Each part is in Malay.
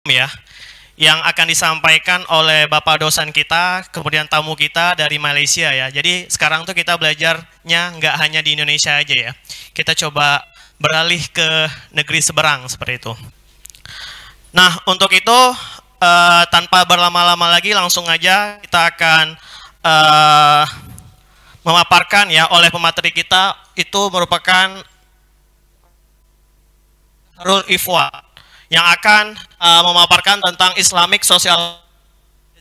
ya, yang akan disampaikan oleh Bapak dosen kita, kemudian tamu kita dari Malaysia ya. Jadi sekarang tuh kita belajarnya nggak hanya di Indonesia aja ya. Kita coba beralih ke negeri seberang seperti itu. Nah, untuk itu tanpa berlama-lama lagi langsung aja kita akan memaparkan ya oleh pemateri kita itu merupakan Rul Ifwa yang akan memaparkan tentang Islamic Social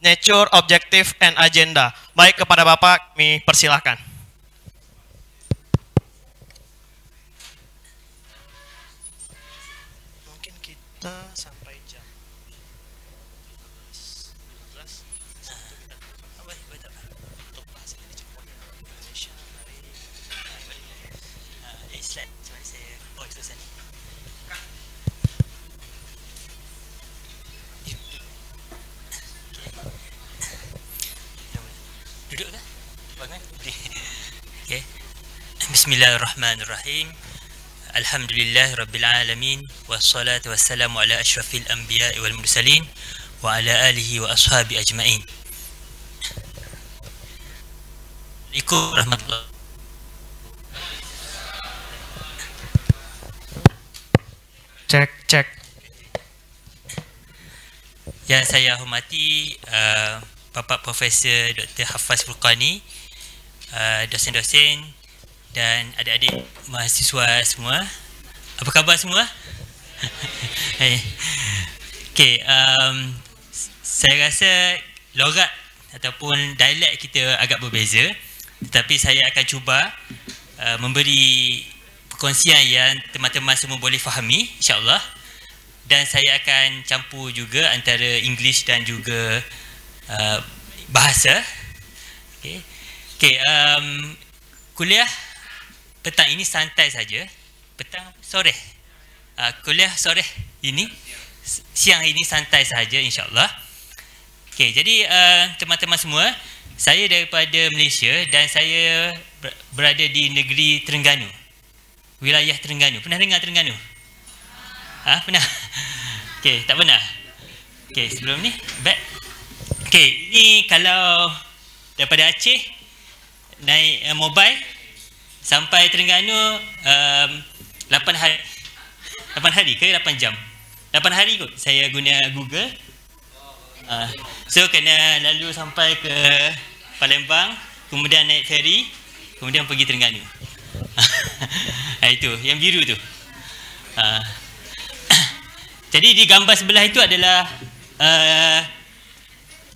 Nature, Objective, and Agenda. Baik, kepada Bapak kami persilahkan. Mungkin kita sampai jam 15. Untuk bahasa Indonesia dari Islam, saya duduk ke? Bangun. Okay. Bismillahirrahmanirrahim. Alhamdulillah Rabbil Alamin. Wassalatu wassalamu ala ashrafil anbiya wal mursalin wa ala alihi wa ashabi ajma'in. Assalamualaikum warahmatullahi. Cek. Yang saya hormati Bapak Profesor Dr. Hafaz Fulqani, dosen-dosen dan adik-adik mahasiswa semua. Apa khabar semua? Okay, saya rasa logat ataupun dialek kita agak berbeza, tetapi saya akan cuba memberi perkongsian yang teman-teman semua boleh fahami, insyaAllah. Dan saya akan campur juga antara English dan juga bahasa. Kuliah petang ini santai saja. Sore. Kuliah sore ini, siang ini santai saja, insyaAllah. Jadi teman-teman semua, saya daripada Malaysia dan saya berada di negeri Terengganu, wilayah Terengganu. Pernah dengar Terengganu? Pernah? Tak pernah? Sebelum ni back. Ini kalau daripada Aceh naik mobile sampai Terengganu 8 hari. 8 hari ke 8 jam? 8 hari kot saya guna Google. So kena lalu sampai ke Palembang, kemudian naik ferry, kemudian pergi Terengganu. Itu yang biru tu. Jadi di gambar sebelah itu adalah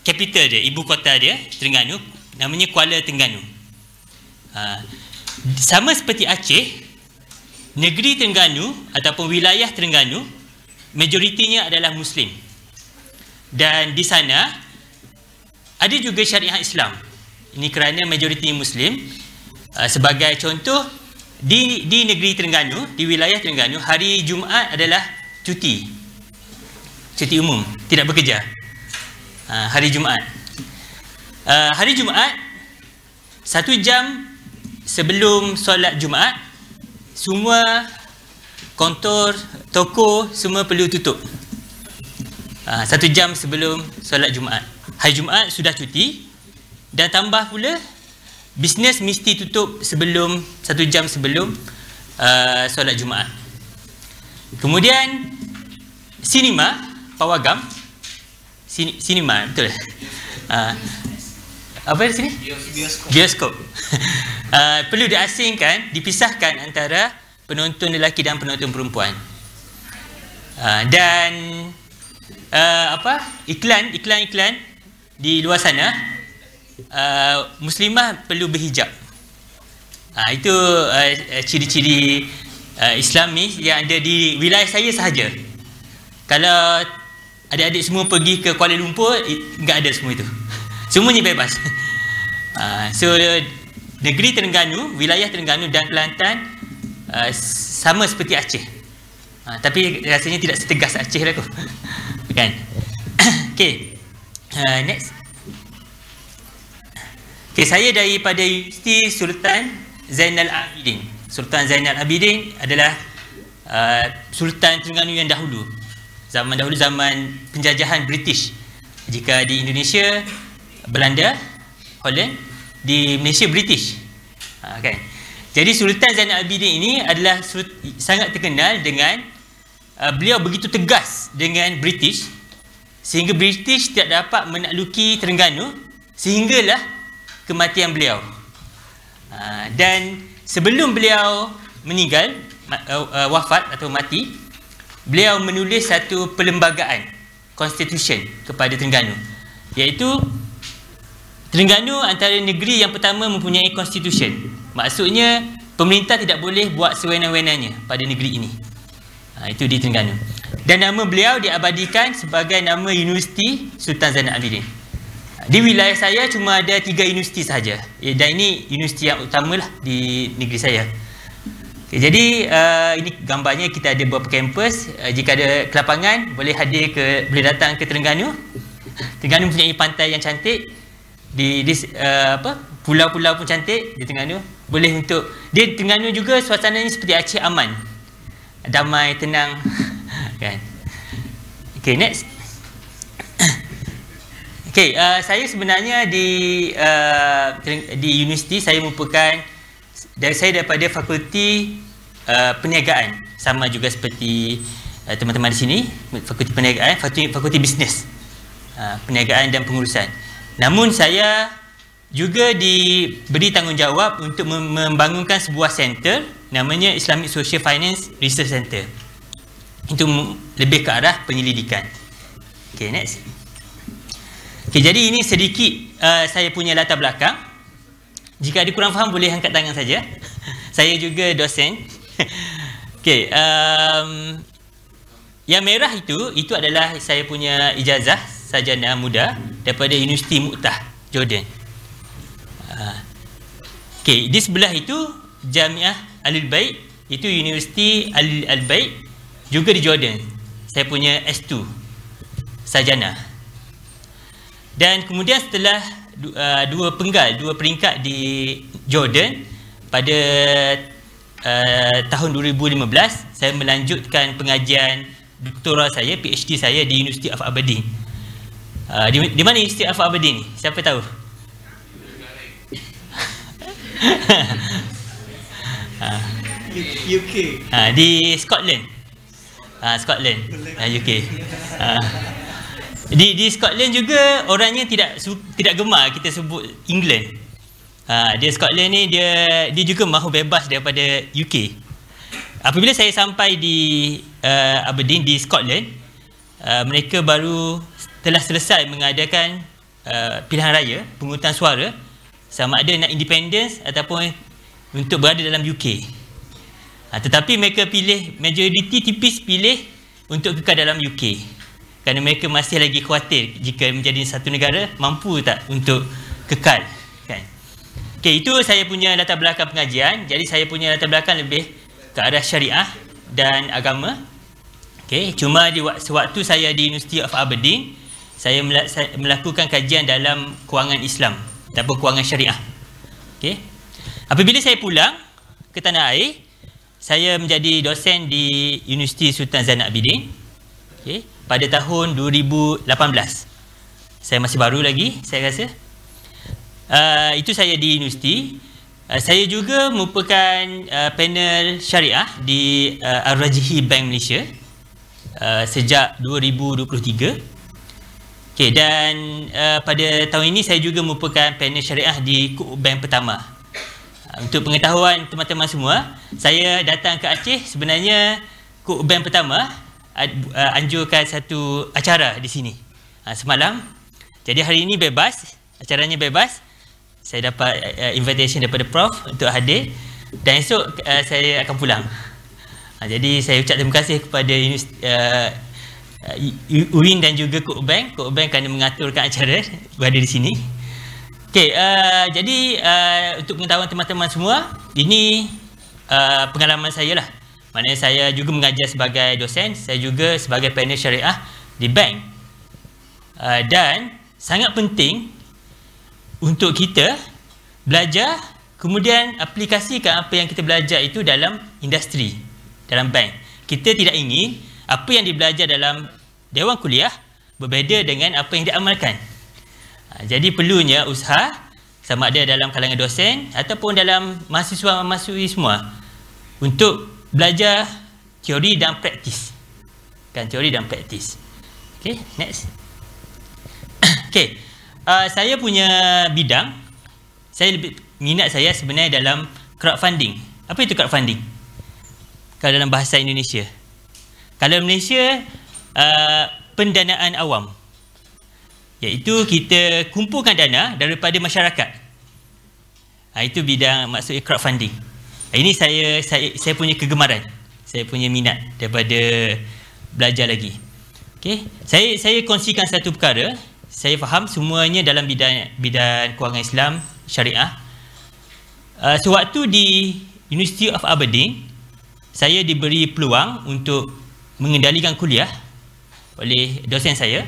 capital dia, ibu kota dia, Terengganu, namanya Kuala Terengganu. Sama seperti Aceh, negeri Terengganu ataupun wilayah Terengganu majoritinya adalah Muslim. Dan di sana ada juga syariah Islam. Ini kerana majoriti Muslim. Sebagai contoh, di negeri Terengganu, di wilayah Terengganu, hari Jumaat adalah cuti umum, tidak bekerja. Hari Jumaat. Hari Jumaat, 1 jam sebelum solat Jumaat, semua kantor, toko, semua perlu tutup. 1 jam sebelum solat Jumaat. Hari Jumaat sudah cuti, dan tambah pula bisnes mesti tutup sebelum 1 jam sebelum solat Jumaat. Kemudian sinema, pawagam, sinema, betul. Apa di sini? Bioskop. Perlu diasingkan, dipisahkan antara penonton lelaki dan penonton perempuan. Dan iklan di luar sana, muslimah perlu berhijab. Itu ciri-ciri Islami yang ada di wilayah saya sahaja. Kalau adik-adik semua pergi ke Kuala Lumpur, enggak ada semua itu. Semuanya bebas. So negeri Terengganu, wilayah Terengganu dan Kelantan sama seperti Aceh. Tapi rasanya tidak setegas Aceh lah kot. Kan? Next. Saya daripada Universiti Sultan Zainal Abidin. Sultan Zainal Abidin adalah Sultan Terengganu yang dahulu. zaman dahulu, zaman penjajahan British. Jika di Indonesia, Belanda, Holland, di Malaysia British. Kan? Jadi Sultan Zainal Abidin ini adalah sangat terkenal dengan beliau begitu tegas dengan British, sehingga British tidak dapat menakluki Terengganu sehinggalah kematian beliau. Dan sebelum beliau meninggal, wafat atau mati, beliau menulis satu perlembagaan constitution kepada Terengganu, iaitu Terengganu antara negeri yang pertama mempunyai constitution. Maksudnya pemerintah tidak boleh buat sewenang-wenangnya pada negeri ini. Itu di Terengganu. Dan nama beliau diabadikan sebagai nama Universiti Sultan Zainal Abidin. Di wilayah saya cuma ada 3 universiti sahaja. Dan ini universiti yang utamalah di negeri saya. Jadi ini gambarnya, kita ada beberapa kampus. Jika ada kelapangan, boleh datang ke Terengganu. Terengganu mempunyai pantai yang cantik. Pulau-pulau pun cantik di Terengganu. Boleh untuk di Terengganu juga suasananya seperti Aceh, aman, damai, tenang. Kan? Okay, next. Okay, saya sebenarnya di universiti saya merupakan daripada fakulti perniagaan, sama juga seperti teman-teman di sini, fakulti perniagaan, fakulti bisnes, perniagaan dan pengurusan. Namun saya juga diberi tanggungjawab untuk membangunkan sebuah center namanya Islamic Social Finance Research Center. Itu lebih ke arah penyelidikan. Okay, next. Okay, jadi ini sedikit saya punya latar belakang. Jika ada kurang faham, boleh angkat tangan saja. Saya juga dosen. Okay, yang merah itu adalah saya punya ijazah sarjana muda daripada Universiti Mu'tah, Jordan. Okay, di sebelah itu Jamiah Alul Bait, itu Universiti Al Bait, juga di Jordan. Saya punya S2 sarjana. Dan kemudian setelah dua peringkat di Jordan, pada tahun 2015 saya melanjutkan pengajian doktoral saya, PhD saya di University of Aberdeen. Di mana University of Aberdeen ni? Siapa tahu? UK. Di Scotland. Scotland, UK. Di Scotland juga orangnya tidak gemar kita sebut England. Dia Scotland ni dia juga mahu bebas daripada UK. Apabila saya sampai di Aberdeen di Scotland, mereka baru telah selesai mengadakan pilihan raya, pengungutan suara, sama ada nak independence ataupun untuk berada dalam UK. Tetapi mereka pilih, majoriti tipis pilih untuk kekal dalam UK, kerana mereka masih lagi khawatir jika menjadi satu negara, mampu tak untuk kekal, kan? Okay, itu saya punya latar belakang pengajian. Jadi saya punya latar belakang lebih ke arah syariah dan agama. Okay, cuma sewaktu saya di University of Aberdeen, saya melakukan kajian dalam kewangan Islam ataupun kewangan syariah. Okay. Apabila saya pulang ke tanah air, saya menjadi dosen di Universiti Sultan Zainal Abidin, okay, pada tahun 2018. Saya masih baru lagi, saya rasa. Itu saya di universiti. Saya juga merupakan panel syariah di Al-Rajihi Bank Malaysia sejak 2023. Okay, dan pada tahun ini saya juga merupakan panel syariah di Cook Bank pertama. Untuk pengetahuan teman-teman semua, saya datang ke Aceh sebenarnya Cook Bank pertama anjurkan satu acara di sini semalam. Jadi hari ini bebas, acaranya bebas. Saya dapat invitation daripada Prof untuk hadir, dan esok saya akan pulang. Jadi saya ucap terima kasih kepada UIN dan juga Cook Bank kerana mengaturkan acara berada di sini. Okay, jadi untuk pengetahuan teman-teman semua, ini pengalaman saya lah. Maknanya saya juga mengajar sebagai dosen, saya juga sebagai panel syariah di bank. Dan sangat penting untuk kita belajar, kemudian aplikasikan apa yang kita belajar itu dalam industri, dalam bank. Kita tidak ingin apa yang dibelajar dalam dewan kuliah berbeza dengan apa yang diamalkan. Jadi perlunya usaha sama ada dalam kalangan dosen ataupun dalam mahasiswa-mahasiswi semua untuk belajar teori dan praktis. Kan, teori dan praktis. Okey, next. Okey. Saya punya bidang, minat saya sebenarnya dalam crowdfunding. Apa itu crowdfunding? Kalau dalam bahasa Indonesia. Kalau Malaysia, pendanaan awam. Iaitu kita kumpulkan dana daripada masyarakat. Itu bidang maksudnya crowdfunding. Ini saya punya kegemaran. Saya punya minat daripada belajar lagi. Okey, saya kongsikan satu perkara. Saya faham semuanya dalam bidang kewangan Islam syariah. Sewaktu di University of Aberdeen, saya diberi peluang untuk mengendalikan kuliah oleh dosen saya,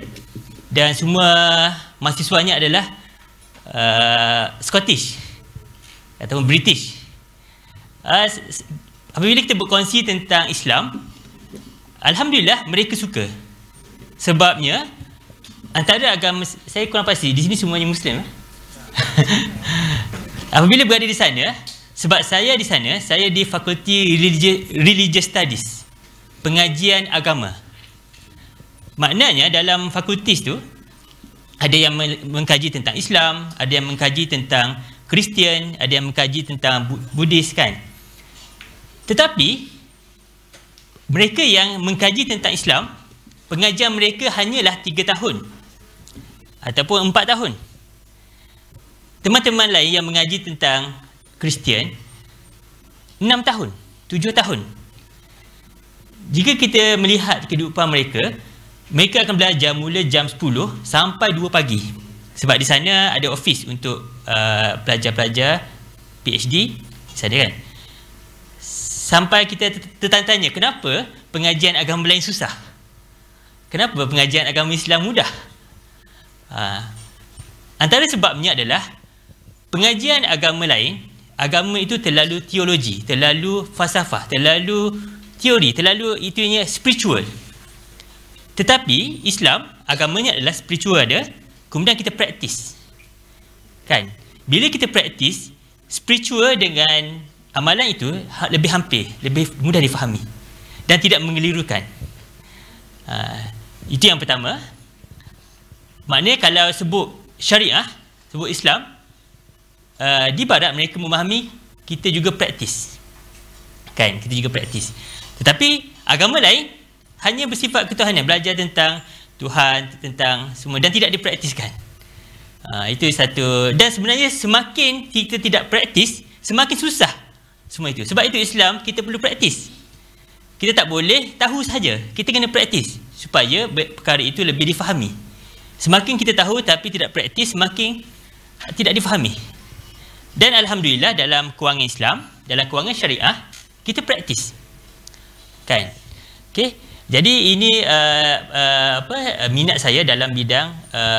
dan semua mahasiswanya adalah Scottish ataupun British. Apabila kita berkongsi tentang Islam, alhamdulillah mereka suka. Sebabnya antara agama, saya kurang pasti di sini semuanya Muslim. Apabila berada di sana, sebab saya di sana, saya di Fakulti Religious Studies, pengajian agama. Maknanya dalam fakultis tu ada yang mengkaji tentang Islam, ada yang mengkaji tentang Kristian, ada yang mengkaji tentang Buddhis, kan. Tetapi mereka yang mengkaji tentang Islam, pengajian mereka hanyalah 3 tahun ataupun 4 tahun. Teman-teman lain yang mengaji tentang Kristian 6 tahun, 7 tahun. Jika kita melihat kehidupan mereka, mereka akan belajar mula jam 10 sampai 2 pagi. Sebab di sana ada office untuk pelajar-pelajar PhD di sana, kan. Sampai kita tertanya-tanya, kenapa pengajian agama lain susah? Kenapa pengajian agama Islam mudah? Antara sebabnya adalah pengajian agama lain, agama itu terlalu teologi, terlalu falsafah, terlalu teori, terlalu itunya spiritual. Tetapi Islam, agamanya adalah spiritual ada, kemudian kita praktis. Kan? Bila kita praktis, spiritual dengan amalan itu lebih hampir, lebih mudah difahami dan tidak mengelirukan. Itu yang pertama. Maknanya kalau sebut syariah, sebut Islam, di barat mereka memahami, kita juga praktis. Kan? Kita juga praktis. Tetapi agama lain hanya bersifat ketuhanan, belajar tentang Tuhan, tentang semua, dan tidak dipraktiskan. Itu satu. Dan sebenarnya semakin kita tidak praktis, semakin susah semua itu. Sebab itu Islam, kita perlu praktis. Kita tak boleh tahu saja, kita kena praktis supaya perkara itu lebih difahami. Semakin kita tahu tapi tidak praktis, semakin tidak difahami. Dan alhamdulillah dalam kewangan Islam, dalam kewangan syariah, kita praktis. Kan? Okey. Jadi ini minat saya dalam bidang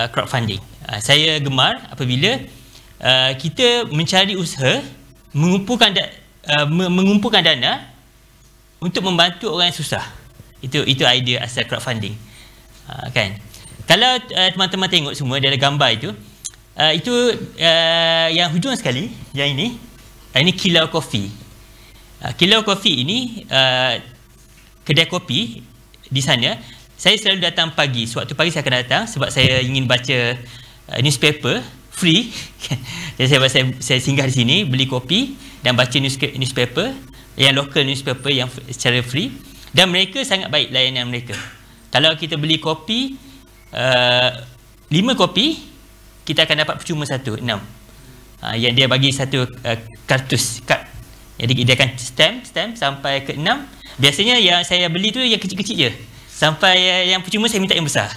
crowdfunding. Saya gemar apabila kita mencari usaha mengumpulkan dana untuk membantu orang yang susah. Itu idea asal crowdfunding. Kan? Kalau teman-teman tengok semua dalam gambar itu yang hujung sekali, yang ini Kilau Coffee. Kilau Coffee ini kedai kopi di sana. Saya selalu datang pagi. Sewaktu pagi saya akan datang sebab saya ingin baca newspaper free. Jadi saya singgah di sini, beli kopi dan baca newspaper, yang local newspaper yang secara free. Dan mereka sangat baik layanan mereka. Kalau kita beli kopi 5 kopi, kita akan dapat percuma 1, 6. Yang dia bagi satu kartus kad. Jadi dia akan stamp sampai ke 6. Biasanya yang saya beli tu yang kecil-kecil je. Sampai yang percuma saya minta yang besar.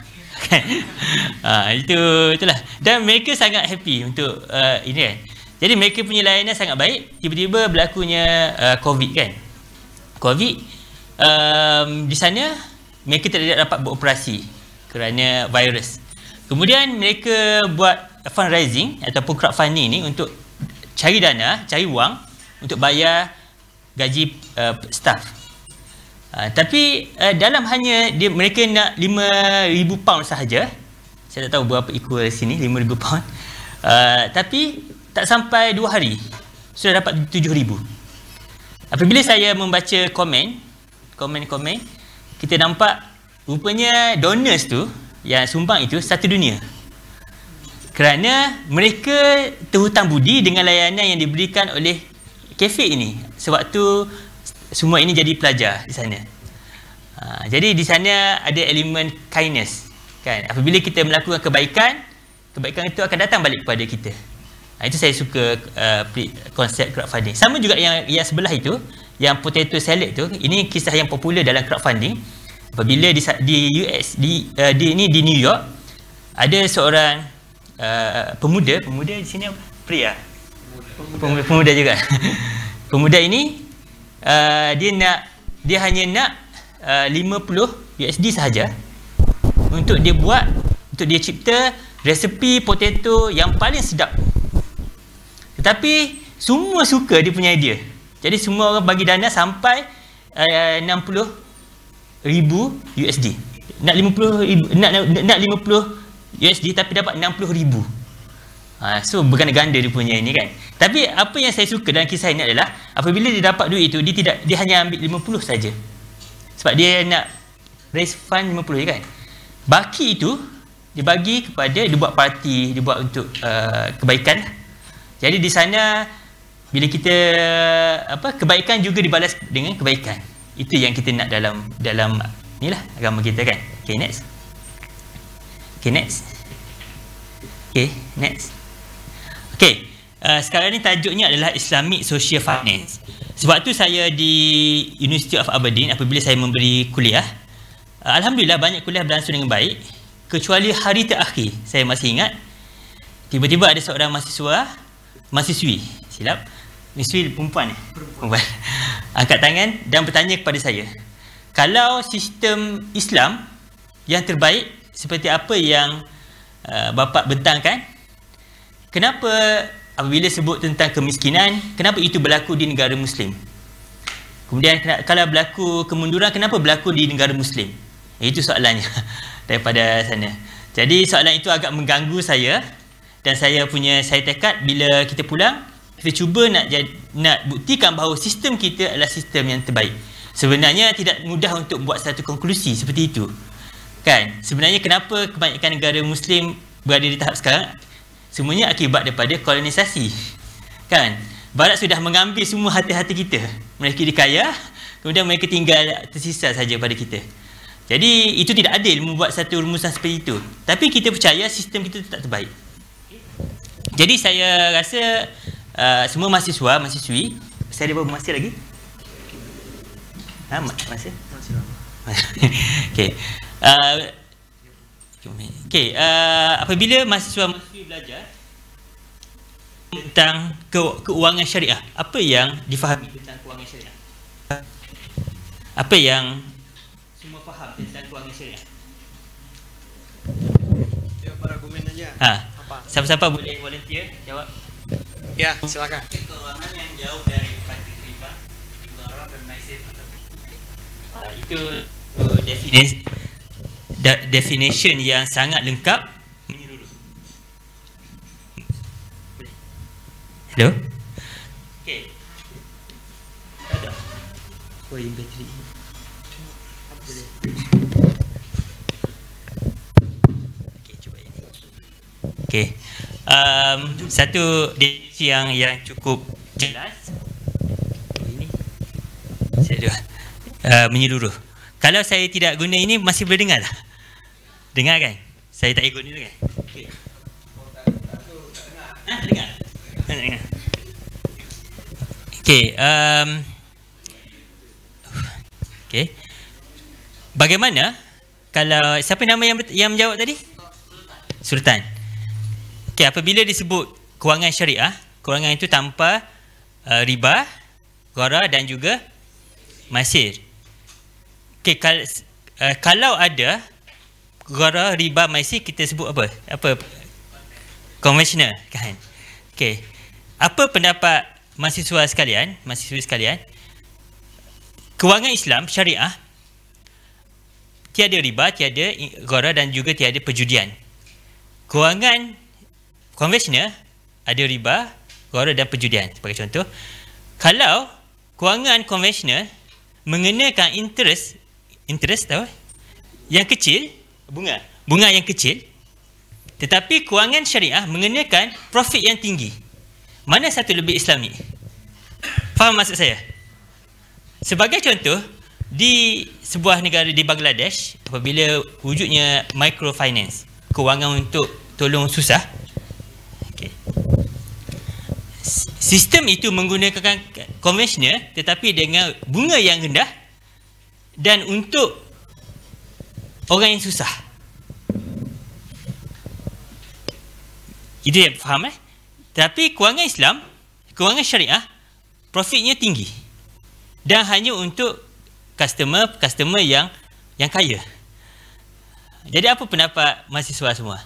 Itulah. Dan mereka sangat happy untuk ini, kan. Jadi mereka punya layanan sangat baik. Tiba-tiba berlakunya COVID, kan. COVID di sana mereka tidak dapat beroperasi kerana virus. Kemudian mereka buat fundraising ataupun crowdfunding ni untuk cari dana, cari wang untuk bayar gaji staff. Tapi dalam hanya mereka nak 5,000 pound sahaja. Saya tak tahu berapa equal sini 5,000 pound. Tapi tak sampai 2 hari sudah dapat 7,000. Apabila saya membaca komen, kita nampak rupanya donors tu yang sumbang itu satu dunia. Kerana mereka terhutang budi dengan layanan yang diberikan oleh kafe ini sewaktu semua ini jadi pelajar di sana. Jadi di sana ada elemen kindness, kan? Apabila kita melakukan kebaikan itu akan datang balik kepada kita. Itu saya suka konsep crowdfunding. Sama juga yang sebelah itu, yang potato salad tu, ini kisah yang popular dalam crowdfunding. Apabila di US, di New York, ada seorang pemuda di sini apa? Pria. Pemuda juga. Pemuda ini dia hanya nak 50 USD sahaja untuk dia cipta resepi potato yang paling sedap. Tetapi semua suka dia punya idea. Jadi semua orang bagi dana sampai 60,000 USD. Nak 50 USD tapi dapat 60,000. So berganda-ganda dia punya ini, kan. Tapi apa yang saya suka dalam kisah ini adalah apabila dia dapat duit itu, dia hanya ambil 50 saja. Sebab dia nak raise fund 50, kan. Baki itu dia bagi kepada, dia buat parti, dia buat untuk kebaikan. Jadi di sana bila kita kebaikan juga dibalas dengan kebaikan. Itu yang kita nak dalam inilah agama kita, kan. Okay, next. Okay, sekarang ni tajuknya adalah Islamic Social Finance. Sebab tu saya di University of Aberdeen, apabila saya memberi kuliah, alhamdulillah banyak kuliah berlangsung dengan baik. Kecuali hari terakhir, saya masih ingat, tiba-tiba ada seorang mahasiswi perempuan angkat tangan dan bertanya kepada saya, kalau sistem Islam yang terbaik seperti apa yang bapa bentangkan, kenapa apabila sebut tentang kemiskinan, kenapa itu berlaku di negara Muslim? Kemudian kalau berlaku kemunduran, kenapa berlaku di negara Muslim? Itu soalannya daripada sana. Jadi soalan itu agak mengganggu saya, dan saya tekad bila kita pulang, kita cuba nak buktikan bahawa sistem kita adalah sistem yang terbaik. Sebenarnya tidak mudah untuk buat satu konklusi seperti itu, kan. Sebenarnya kenapa kebanyakan negara Muslim berada di tahap sekarang, semuanya akibat daripada kolonisasi, kan. Barat sudah mengambil semua hati-hati kita, mereka dikaya, kemudian mereka tinggal tersisa saja pada kita. Jadi itu tidak adil membuat satu rumusan seperti itu. Tapi kita percaya sistem kita tetap terbaik. Jadi saya rasa semua mahasiswi, saya ada berapa masa lagi? Masa? Okey. Apabila mahasiswa-mahasiswi belajar tentang keuangan syariah, apa yang difahami tentang keuangan syariah? Apa yang semua faham tentang keuangan syariah? Ya, para argumen aja. Siapa-siapa boleh volunteer jawab? Ya, silakan. Keuangan yang jauh dari riba, gharar dan maisir. Itu definition yang sangat lengkap, menyeluruh. Hello? Okey. Ada. Yang bateri. Boleh. Okey, cuba ini. Okey. Satu definisi yang cukup jelas. Ini. Menyeluruh. Kalau saya tidak guna ini, masih boleh dengar tak? Dengar, kan? Saya tak ikut ni, kan? Okay. Dengar? Dengar. Okay. Okay. Bagaimana kalau siapa nama yang menjawab tadi? Sultan. Okay, apabila disebut kewangan syariah, kewangan itu tanpa riba, gharar dan juga maisir. Okay, kalau ada gharar, riba, maisir, kita sebut apa? Konvensional, kan? Okay. Apa pendapat mahasiswa sekalian, kewangan Islam syariah tiada riba, tiada gharar dan juga tiada perjudian. Kewangan konvensional ada riba, gharar dan perjudian. Sebagai contoh, kalau kewangan konvensional mengenakan interest tahu yang kecil, bunga yang kecil, tetapi kewangan syariah mengenakan profit yang tinggi. Mana satu lebih Islami? Faham maksud saya? Sebagai contoh, di sebuah negara di Bangladesh, apabila wujudnya microfinance, kewangan untuk tolong susah, okay, sistem itu menggunakan konvensional tetapi dengan bunga yang rendah dan untuk orang yang susah. Itu yang faham Tapi kewangan Islam, kewangan syariah, profitnya tinggi dan hanya untuk customer yang kaya. Jadi apa pendapat mahasiswa semua?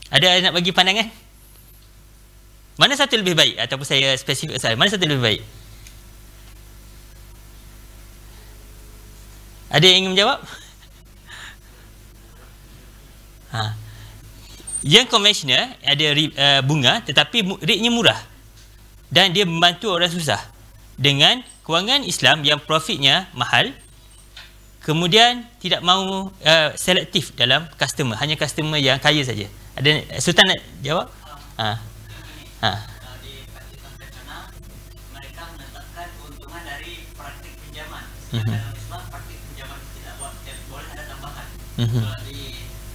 Ada nak bagi pandangan? Mana satu lebih baik? Ataupun saya spesifik saya, mana satu lebih baik? Ada yang ingin menjawab? Yang konvensional ada bunga tetapi rate-nya murah dan dia membantu orang susah. Dengan kewangan Islam yang profitnya mahal, kemudian tidak mahu selektif dalam customer, hanya customer yang kaya saja. Ada Sultan nak jawab? Di praktik konvensional mereka menetapkan keuntungan dari praktik pinjaman. Dalam Islam praktik pinjaman tidak boleh ada tambahan. Kalau di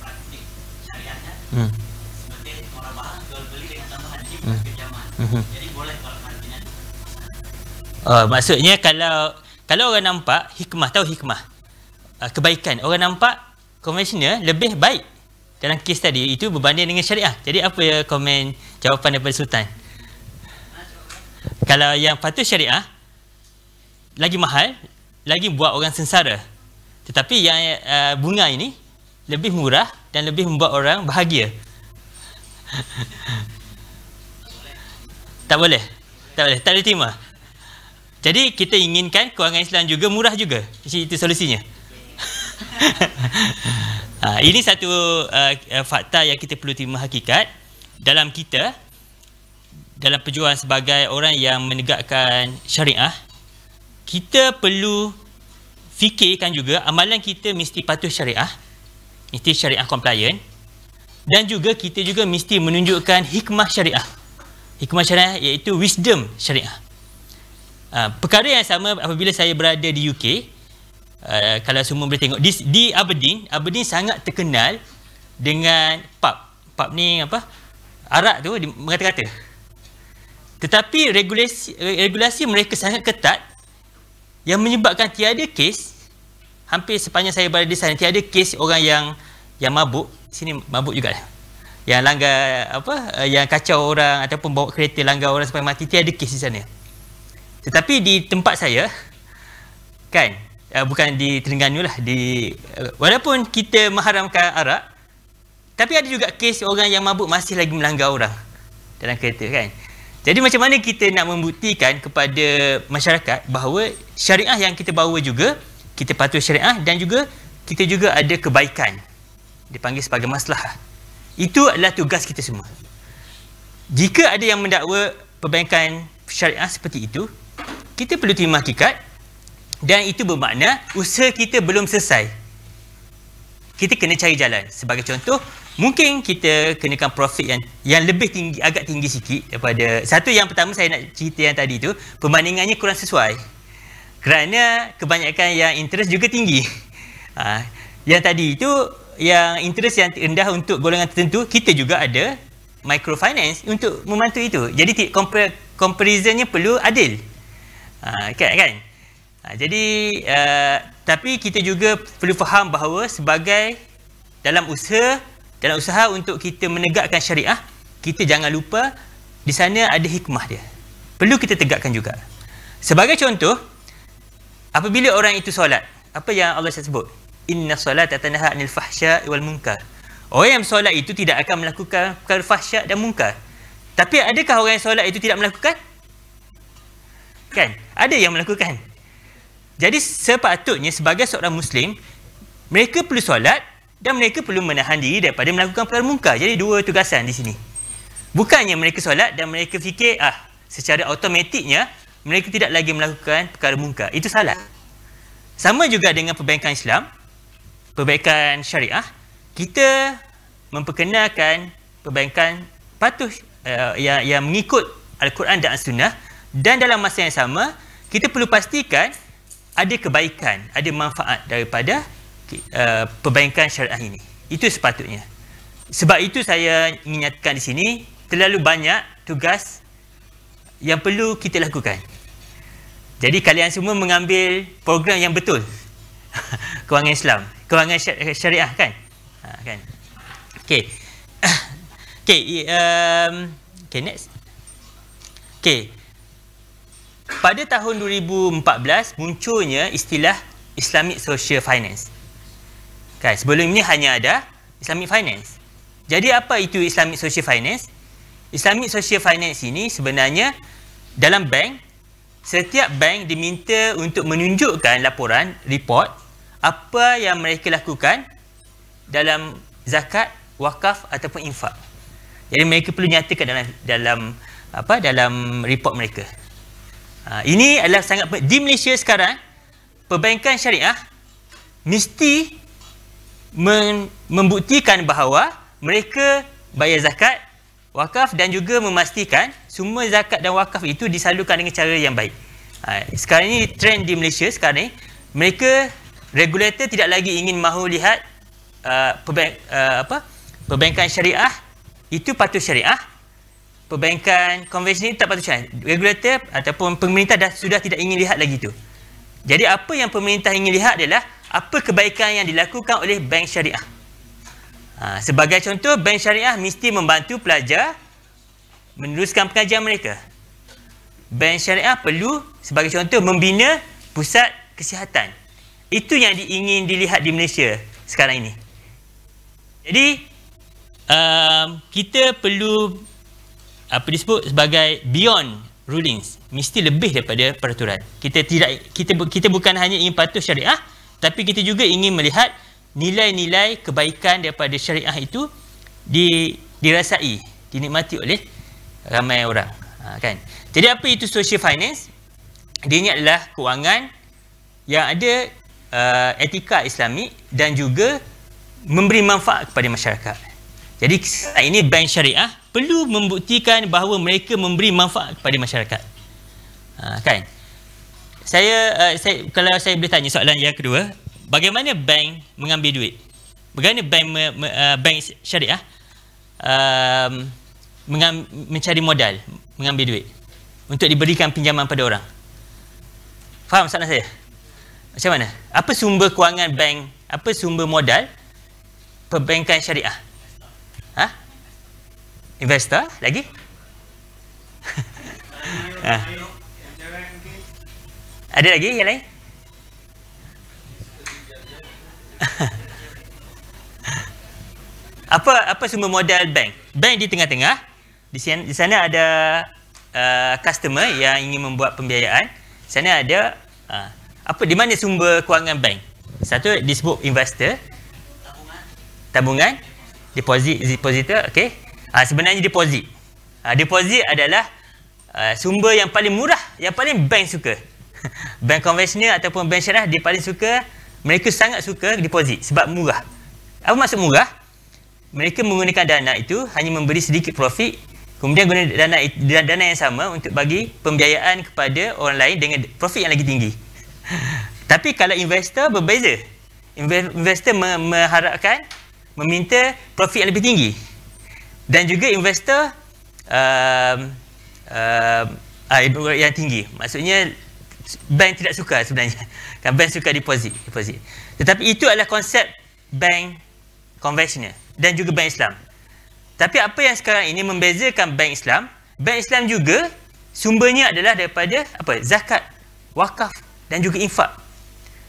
praktik syariahnya seperti murabahah, jual beli dengan tambahan di praktik pinjaman. Jadi boleh kalau marginnya. Maksudnya kalau orang nampak hikmah, tahu hikmah, kebaikan, orang nampak konvensional lebih baik dalam kes tadi itu berbanding dengan syariah. Jadi apa ya komen jawapan daripada Sultan? Kalau yang patut syariah lagi mahal, lagi buat orang sengsara. Tetapi yang bunga ini lebih murah dan lebih membuat orang bahagia. Tak boleh. Tak boleh terima. Jadi kita inginkan kewangan Islam juga murah juga. Itu solusinya. Ini satu fakta yang kita perlu terima hakikat dalam kita, dalam perjuangan sebagai orang yang menegakkan syariah. Kita perlu fikirkan juga amalan kita mesti patuh syariah, mesti syariah compliant, dan juga kita juga mesti menunjukkan hikmah syariah. Hikmah syariah iaitu wisdom syariah. Perkara yang sama apabila saya berada di UK. Kalau semua boleh tengok di Aberdeen sangat terkenal dengan pub ni apa, arak tu mengata-kata, tetapi regulasi mereka sangat ketat yang menyebabkan tiada kes, hampir sepanjang saya berada di sana tiada kes orang yang mabuk. Sini mabuk juga yang langgar yang kacau orang ataupun bawa kereta langgar orang sampai mati, tiada kes di sana. Tetapi di tempat saya kan, bukan di Terengganu lah, walaupun kita mengharamkan arak, tapi ada juga kes orang yang mabuk masih lagi melanggar orang dalam kereta kan. Jadi macam mana kita nak membuktikan kepada masyarakat bahawa syariah yang kita bawa juga, kita patuh syariah dan juga kita juga ada kebaikan, dipanggil sebagai maslahah. Itu adalah tugas kita semua. Jika ada yang mendakwa perbankan syariah seperti itu, kita perlu terima hakikat. Dan itu bermakna usaha kita belum selesai. Kita kena cari jalan. Sebagai contoh, mungkin kita kenakan profit yang lebih tinggi, agak tinggi sikit daripada satu. Yang pertama saya nak cerita yang tadi tu, perbandingannya kurang sesuai. Kerana kebanyakan yang interest juga tinggi. Yang tadi itu, yang interest yang rendah untuk golongan tertentu, kita juga ada microfinance untuk membantu itu. Jadi comparisonnya perlu adil. Kan? Jadi tapi kita juga perlu faham bahawa sebagai dalam usaha untuk kita menegakkan syariah, kita jangan lupa di sana ada hikmah dia. Perlu kita tegakkan juga. Sebagai contoh, apabila orang itu solat, apa yang Allah sebut? Inna solata tanha 'anil fahsya'i wal munkar. Orang yang solat itu tidak akan melakukan perkara fahsyak dan munkar. Tapi adakah orang yang solat itu tidak melakukan? Kan? Ada yang melakukan. Jadi sepatutnya sebagai seorang Muslim, mereka perlu solat dan mereka perlu menahan diri daripada melakukan perkara mungkar. Jadi dua tugasan di sini. Bukannya mereka solat dan mereka fikir secara automatiknya mereka tidak lagi melakukan perkara mungkar. Itu salah. Sama juga dengan perbankan Islam, perbankan syariah, kita memperkenalkan perbankan patuh yang mengikut Al-Quran dan As-Sunnah, dan dalam masa yang sama kita perlu pastikan ada kebaikan, ada manfaat daripada perbankan syariah ini. Itu sepatutnya. Sebab itu saya menyatakan di sini terlalu banyak tugas yang perlu kita lakukan. Jadi kalian semua mengambil program yang betul. Kewangan Islam, kewangan syariah kan? Kan? Okey. Okey, next. Okey. Pada tahun 2014 munculnya istilah Islamic Social Finance. Kan, sebelumnya hanya ada Islamic Finance. Jadi apa itu Islamic Social Finance? Islamic Social Finance ini sebenarnya dalam bank, setiap bank diminta untuk menunjukkan laporan, report apa yang mereka lakukan dalam zakat, wakaf ataupun infak. Jadi mereka perlu nyatakan dalam report mereka. Ini adalah sangat di Malaysia sekarang, perbankan syariah mesti membuktikan bahawa mereka bayar zakat, wakaf dan juga memastikan semua zakat dan wakaf itu disalurkan dengan cara yang baik. Sekarang ini trend di Malaysia sekarang ni, mereka regulator tidak lagi ingin mahu lihat perbankan syariah itu patuh syariah. Perbankan konvensional tak patut syariah. Regulator ataupun pemerintah sudah tidak ingin lihat lagi itu. Jadi apa yang pemerintah ingin lihat adalah apa kebaikan yang dilakukan oleh bank syariah. Sebagai contoh, bank syariah mesti membantu pelajar meneruskan pengajian mereka. Bank syariah perlu sebagai contoh membina pusat kesihatan. Itu yang ingin dilihat di Malaysia sekarang ini. Jadi kita perlu apa disebut sebagai beyond rulings, mesti lebih daripada peraturan. Kita bukan hanya ingin patuh syariah, tapi kita juga ingin melihat nilai-nilai kebaikan daripada syariah itu dirasai, dinikmati oleh ramai orang. Kan? Jadi apa itu social finance? Dia ini adalah kewangan yang ada etika Islamik dan juga memberi manfaat kepada masyarakat. Jadi ini bank syariah perlu membuktikan bahawa mereka memberi manfaat kepada masyarakat. Kan? Kalau saya boleh tanya soalan yang kedua, bagaimana bank mengambil duit? Bagaimana bank syariah mencari modal, mengambil duit untuk diberikan pinjaman pada orang? Faham soalan saya? Macam mana? Apa sumber kewangan bank? Apa sumber modal perbankan syariah? Investor lagi? Ada lagi yang lain? Apa sumber modal bank? Bank di tengah-tengah. Di sana ada customer yang ingin membuat pembiayaan. Di sana ada di mana sumber kewangan bank? Satu disebut investor, tabungan, depositor, okey. Sebenarnya deposit. Deposit adalah sumber yang paling murah, yang paling bank suka. Bank konvensional ataupun bank syariah dia paling suka, mereka sangat suka deposit sebab murah. Apa maksud murah? Mereka menggunakan dana itu hanya memberi sedikit profit, kemudian guna dana yang sama untuk bagi pembiayaan kepada orang lain dengan profit yang lagi tinggi. Tapi kalau investor berbeza. Investor mengharapkan meminta profit yang lebih tinggi. Dan juga investor yang tinggi. Maksudnya bank tidak suka sebenarnya. Kan bank suka deposit. Tetapi itu adalah konsep bank konvensional dan juga bank Islam. Tapi apa yang sekarang ini membezakan bank Islam juga sumbernya adalah daripada zakat, wakaf dan juga infak.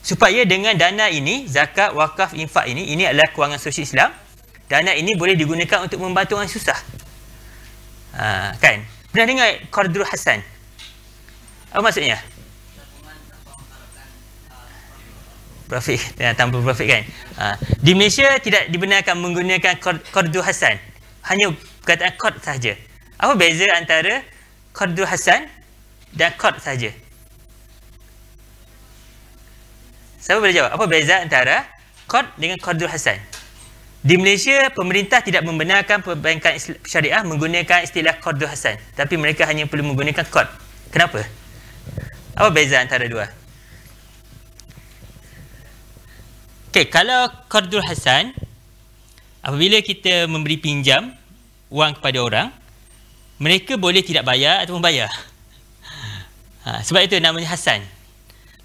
Supaya dengan dana ini, zakat, wakaf, infak ini adalah kewangan sosial Islam. Dana ini boleh digunakan untuk membantu orang susah. Kan? Pernah dengar Qardul Hasan? Apa maksudnya? Profit, tanpa profit kan. Di Malaysia tidak dibenarkan menggunakan qardu hasan. Hanya perkataan qard sahaja. Apa beza antara qardu hasan dan qard sahaja? Siapa boleh jawab? Apa beza antara qard dengan qardu hasan? Di Malaysia, pemerintah tidak membenarkan perbankan syariah menggunakan istilah qardu hasan. Tapi mereka hanya perlu menggunakan qard. Kenapa? Apa beza antara dua? Okey, kalau qardul hasan, apabila kita memberi pinjam wang kepada orang, mereka boleh tidak bayar ataupun bayar. Sebab itu namanya hasan.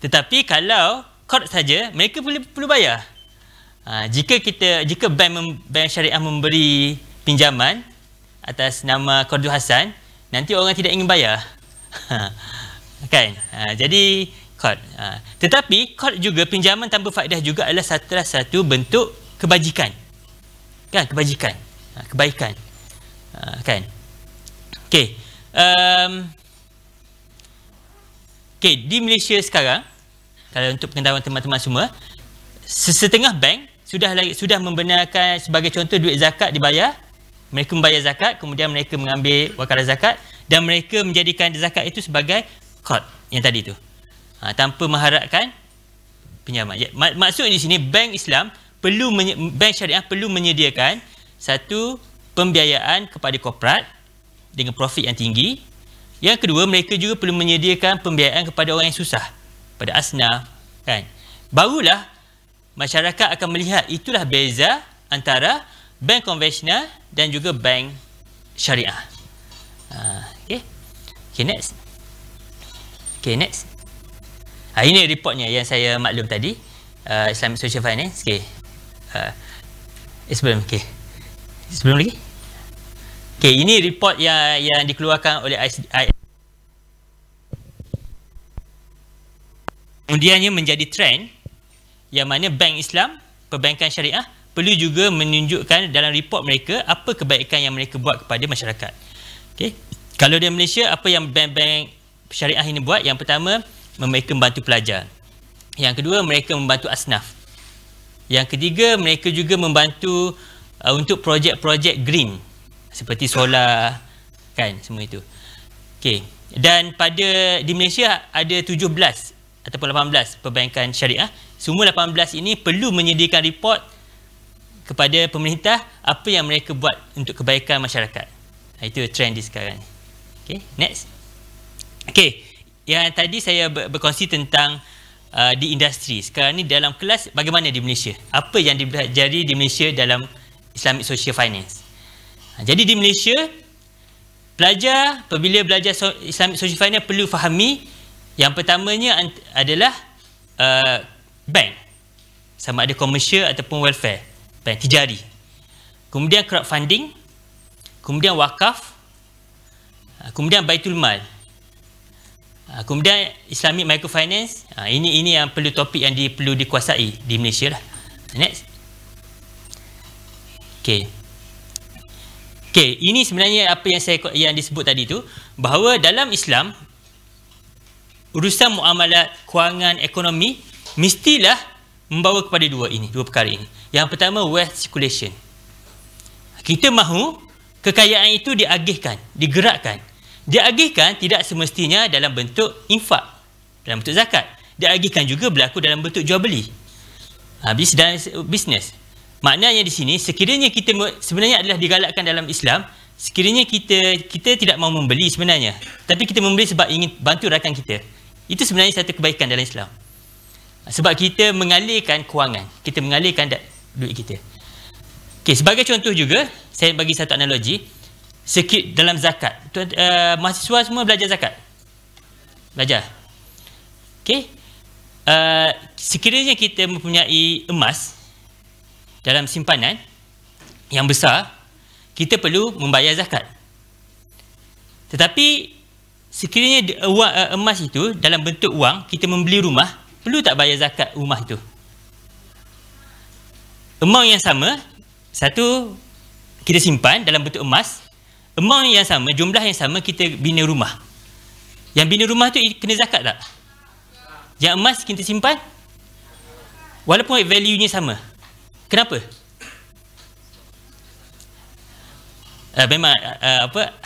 Tetapi kalau qard saja, mereka perlu bayar. Jika bank syariah memberi pinjaman atas nama qardul hasan, nanti orang tidak ingin bayar. Kan? Jadi qard. Tetapi qard juga, pinjaman tanpa faedah juga adalah satu bentuk kebajikan. Kan? Kebajikan. Kebaikan. Kan? Okey. Okey, di Malaysia sekarang, kalau untuk pengetahuan teman-teman semua, setengah bank sudah membenarkan, sebagai contoh, duit zakat dibayar. Mereka membayar zakat, kemudian mereka mengambil wakalah zakat dan mereka menjadikan zakat itu sebagai qard yang tadi tu. Tanpa mengharapkan pinjaman. Maksud di sini, bank Islam bank syariah perlu menyediakan satu pembiayaan kepada korporat dengan profit yang tinggi. Yang kedua, mereka juga perlu menyediakan pembiayaan kepada orang yang susah, pada asnaf, kan. Barulah masyarakat akan melihat itulah beza antara bank konvensional dan juga bank syariah. Okay, next. Ini reportnya yang saya maklum tadi, Islamic Social Finance. Sebelum lagi. Ini report yang dikeluarkan oleh ICD. Kemudiannya menjadi trend yang mana bank Islam, perbankan syariah perlu juga menunjukkan dalam report mereka apa kebaikan yang mereka buat kepada masyarakat. Kalau di Malaysia, apa yang bank-bank syariah ini buat? Yang pertama, mereka membantu pelajar. Yang kedua, mereka membantu asnaf. Yang ketiga, mereka juga membantu untuk projek-projek green seperti solar, kan, semua itu. Dan di Malaysia ada 17 ataupun 18 perbankan syariah. Semua 18 ini perlu menyediakan report kepada pemerintah apa yang mereka buat untuk kebaikan masyarakat. Itu trend di sekarang. Next. Yang tadi saya berkongsi tentang di industri. Sekarang ni dalam kelas, bagaimana di Malaysia? Apa yang dipelajari di Malaysia dalam Islamic Social Finance? Jadi di Malaysia, pelajar apabila belajar Islamic Social Finance perlu fahami yang pertamanya adalah bank. Sama ada komersial ataupun welfare. Bank tijari. Kemudian crowdfunding. Kemudian wakaf. Kemudian Baitul Mal. Kemudian Islamic Microfinance. Ini yang perlu topik yang perlu dikuasai di Malaysia lah. Next. Ini sebenarnya apa yang disebut tadi tu, bahawa dalam Islam urusan muamalat kewangan ekonomi mestilah membawa kepada dua perkara ini. Yang pertama, wealth circulation. Kita mahu kekayaan itu diagihkan, digerakkan. Diagihkan tidak semestinya dalam bentuk infak, dalam bentuk zakat. Diagihkan juga berlaku dalam bentuk jual beli. Dalam bisnes. Maknanya di sini, sekiranya kita sebenarnya adalah digalakkan dalam Islam, sekiranya kita tidak mahu membeli sebenarnya, tapi kita membeli sebab ingin bantu rakan kita. Itu sebenarnya satu kebaikan dalam Islam. Sebab kita mengalirkan kewangan, kita mengalirkan duit kita. Sebagai contoh juga, saya bagi satu analogi. Dalam zakat, mahasiswa semua belajar zakat? Belajar. Sekiranya kita mempunyai emas dalam simpanan yang besar, kita perlu membayar zakat. Tetapi sekiranya emas itu dalam bentuk wang, kita membeli rumah, perlu tak bayar zakat rumah itu? Amount yang sama, satu kita simpan dalam bentuk emas, amount yang sama, jumlah yang sama, kita bina rumah. Yang bina rumah tu kena zakat tak? Yang emas kita simpan walaupun value-nya sama. Kenapa? Memang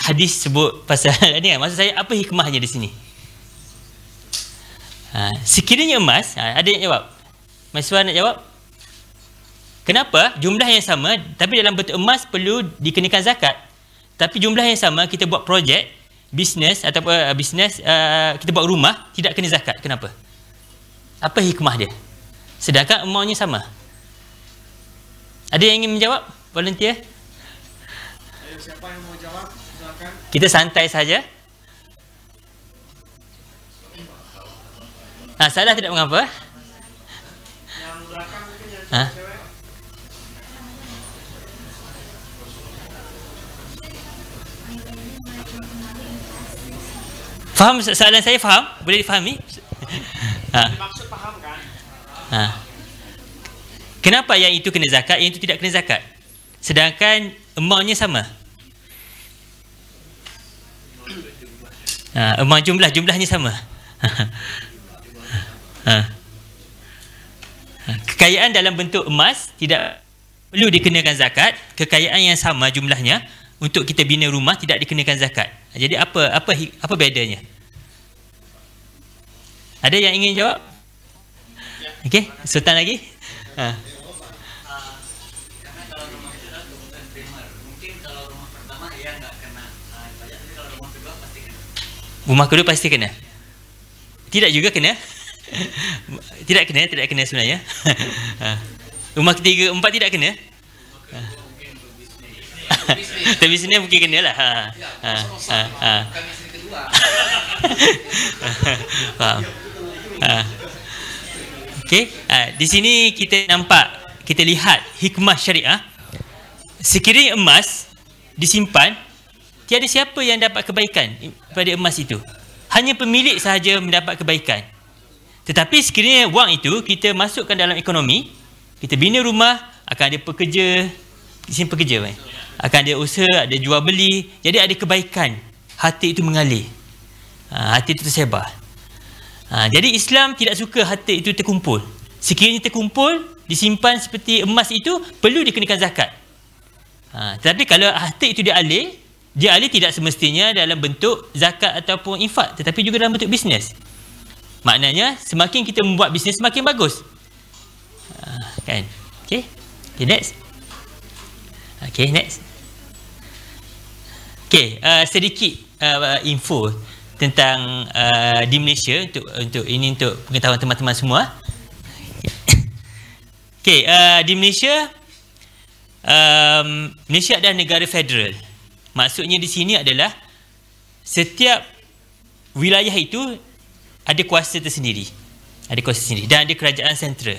hadis sebut pasal ni kan. Maksud saya apa hikmahnya di sini? Sekiranya emas, ada yang jawab? Mahasiswa nak jawab? Kenapa jumlah yang sama tapi dalam bentuk emas perlu dikenakan zakat? Tapi jumlah yang sama kita buat projek, bisnes ataupun kita buat rumah tidak kena zakat. Kenapa? Apa hikmah dia? Sedangkan amountnya sama. Ada yang ingin menjawab? Volunteer? Siapa yang mau jawab? Silakan. Kita santai saja. Salah tidak mengapa. Yang belakang mungkin yang cewek. Faham soalan saya? Faham? Boleh difahami? Maksud faham kan? Kenapa yang itu kena zakat, yang itu tidak kena zakat? Sedangkan amountnya sama. Amount jumlahnya sama. Kekayaan dalam bentuk emas tidak perlu dikenakan zakat. Kekayaan yang sama jumlahnya untuk kita bina rumah tidak dikenakan zakat. Jadi apa bedanya? Ada yang ingin jawab? Okey, Sultan lagi? Karena kalau rumah itu adalah kebutuhan primer. Mungkin kalau rumah pertama ya nggak kena pajak, tapi kalau rumah kedua pasti kena. Rumah kedua pasti kena? Tidak juga kena? Tidak kena sebenarnya. Rumah ketiga, empat tidak kena? Tapi bisnes mungkin kena lah. Okey, di sini kita nampak, kita lihat hikmah syariah. Sekiranya emas disimpan, tiada siapa yang dapat kebaikan pada emas itu. Hanya pemilik sahaja mendapat kebaikan. Tetapi sekiranya wang itu kita masukkan dalam ekonomi, kita bina rumah, akan ada pekerja, di sini pekerja kan? Akan ada usaha, ada jual beli, jadi ada kebaikan. Hati itu mengalir, hati itu tersebar. Jadi Islam tidak suka harta itu terkumpul. Sekiranya terkumpul, disimpan seperti emas itu, perlu dikenakan zakat. Tetapi kalau harta itu dia alih tidak semestinya dalam bentuk zakat ataupun infak, tetapi juga dalam bentuk bisnes. Maknanya semakin kita membuat bisnes semakin bagus. Kan? Okay, next. Sedikit info tentang di Malaysia untuk pengetahuan teman-teman semua. Di Malaysia, Malaysia adalah negara federal. Maksudnya di sini adalah setiap wilayah itu ada kuasa tersendiri. Dan ada kerajaan sentral.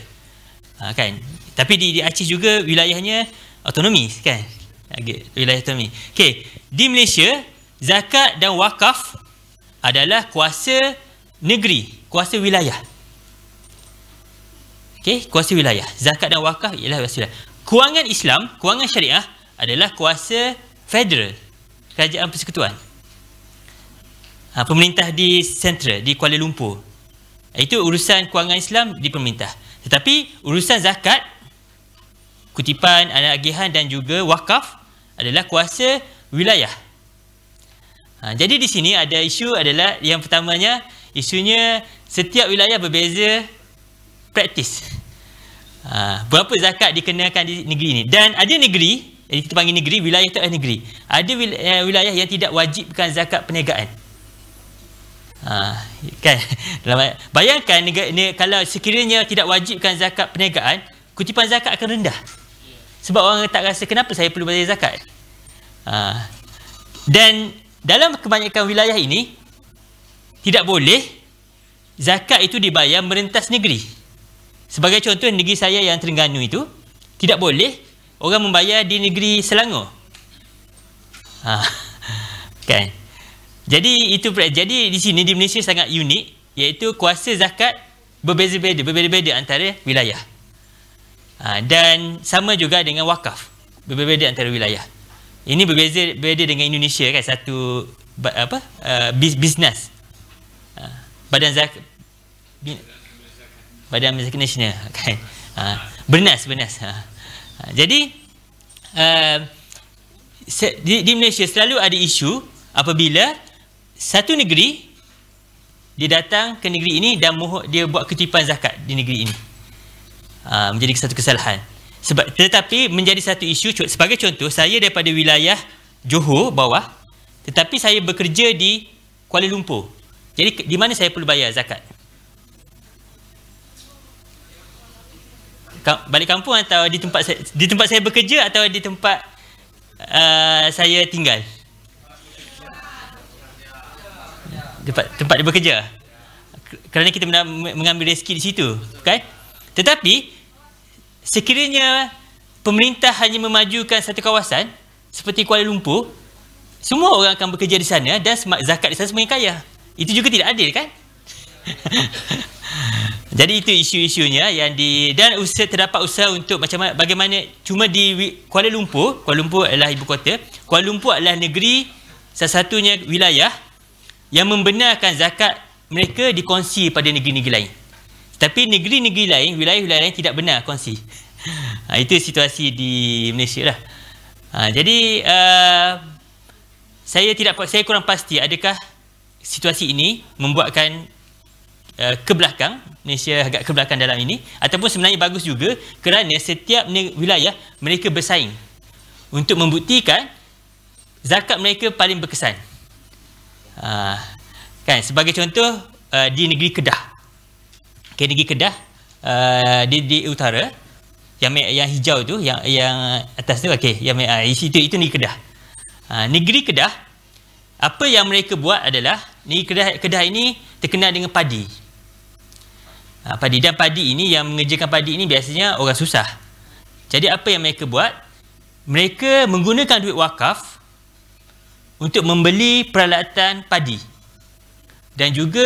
Kan? Tapi di Aceh juga wilayahnya autonomi kan? Wilayah autonomi. Di Malaysia, zakat dan wakaf adalah kuasa negeri, kuasa wilayah. Kuasa wilayah. Zakat dan wakaf ialah kuasa wilayah. Kewangan Islam, kewangan syariah adalah kuasa federal, kerajaan persekutuan. Pemerintah di sentral, di Kuala Lumpur. Itu urusan kewangan Islam di pemerintah. Tetapi urusan zakat, kutipan, agihan dan juga wakaf adalah kuasa wilayah. Jadi di sini ada isu adalah yang pertamanya, isunya setiap wilayah berbeza praktis. Berapa zakat dikenakan di negeri ini. Dan ada negeri, kita panggil negeri, wilayah itu adalah negeri. Ada wilayah yang tidak wajibkan zakat perniagaan. Kan? Bayangkan kalau sekiranya tidak wajibkan zakat perniagaan, kutipan zakat akan rendah. Sebab orang tak rasa kenapa saya perlu bayar zakat. Dan dalam kebanyakan wilayah ini tidak boleh zakat itu dibayar merentas negeri. Sebagai contoh, negeri saya yang Terengganu itu tidak boleh orang membayar di negeri Selangor. Kan? Jadi di sini di Malaysia sangat unik, iaitu kuasa zakat berbeza-beza antara wilayah. Dan sama juga dengan wakaf, berbeza antara wilayah. Ini berbeza dengan Indonesia kan, satu bisnes. Badan Zakat Nasional kan. Bernas. Jadi di Malaysia selalu ada isu apabila satu negeri dia datang ke negeri ini dan dia buat kutipan zakat di negeri ini. Menjadi satu kesalahan. Tetapi menjadi satu isu. Sebagai contoh, saya daripada wilayah Johor bawah, tetapi saya bekerja di Kuala Lumpur. Jadi di mana saya perlu bayar zakat? Balik kampung atau di tempat saya bekerja atau di tempat saya tinggal? Tempat dia bekerja. Kerana kita mengambil rezeki di situ, kan? Tetapi sekiranya pemerintah hanya memajukan satu kawasan seperti Kuala Lumpur, semua orang akan bekerja di sana dan zakat di sana semakin kaya. Itu juga tidak adil, kan? Jadi itu isu-isunya yang dan terdapat usaha untuk bagaimana cuma di Kuala Lumpur adalah ibu kota. Kuala Lumpur adalah negeri salah-satunya wilayah yang membenarkan zakat mereka dikongsi pada negeri-negeri lain. Tapi negeri-negeri lain, wilayah-wilayah lain tidak benar kongsi. Itu situasi di Malaysia lah. Jadi saya kurang pasti adakah situasi ini membuatkan kebelakang Malaysia agak kebelakang dalam ini, ataupun sebenarnya bagus juga kerana setiap wilayah mereka bersaing untuk membuktikan zakat mereka paling berkesan. Kan, sebagai contoh di negeri Kedah. Negeri Kedah di utara yang hijau tu, yang atas tu, yang itu negeri Kedah. Negeri Kedah, apa yang mereka buat adalah negeri Kedah ini terkenal dengan padi. Dan padi ini, yang mengerjakan padi ini biasanya orang susah. Jadi apa yang mereka buat? Mereka menggunakan duit wakaf untuk membeli peralatan padi dan juga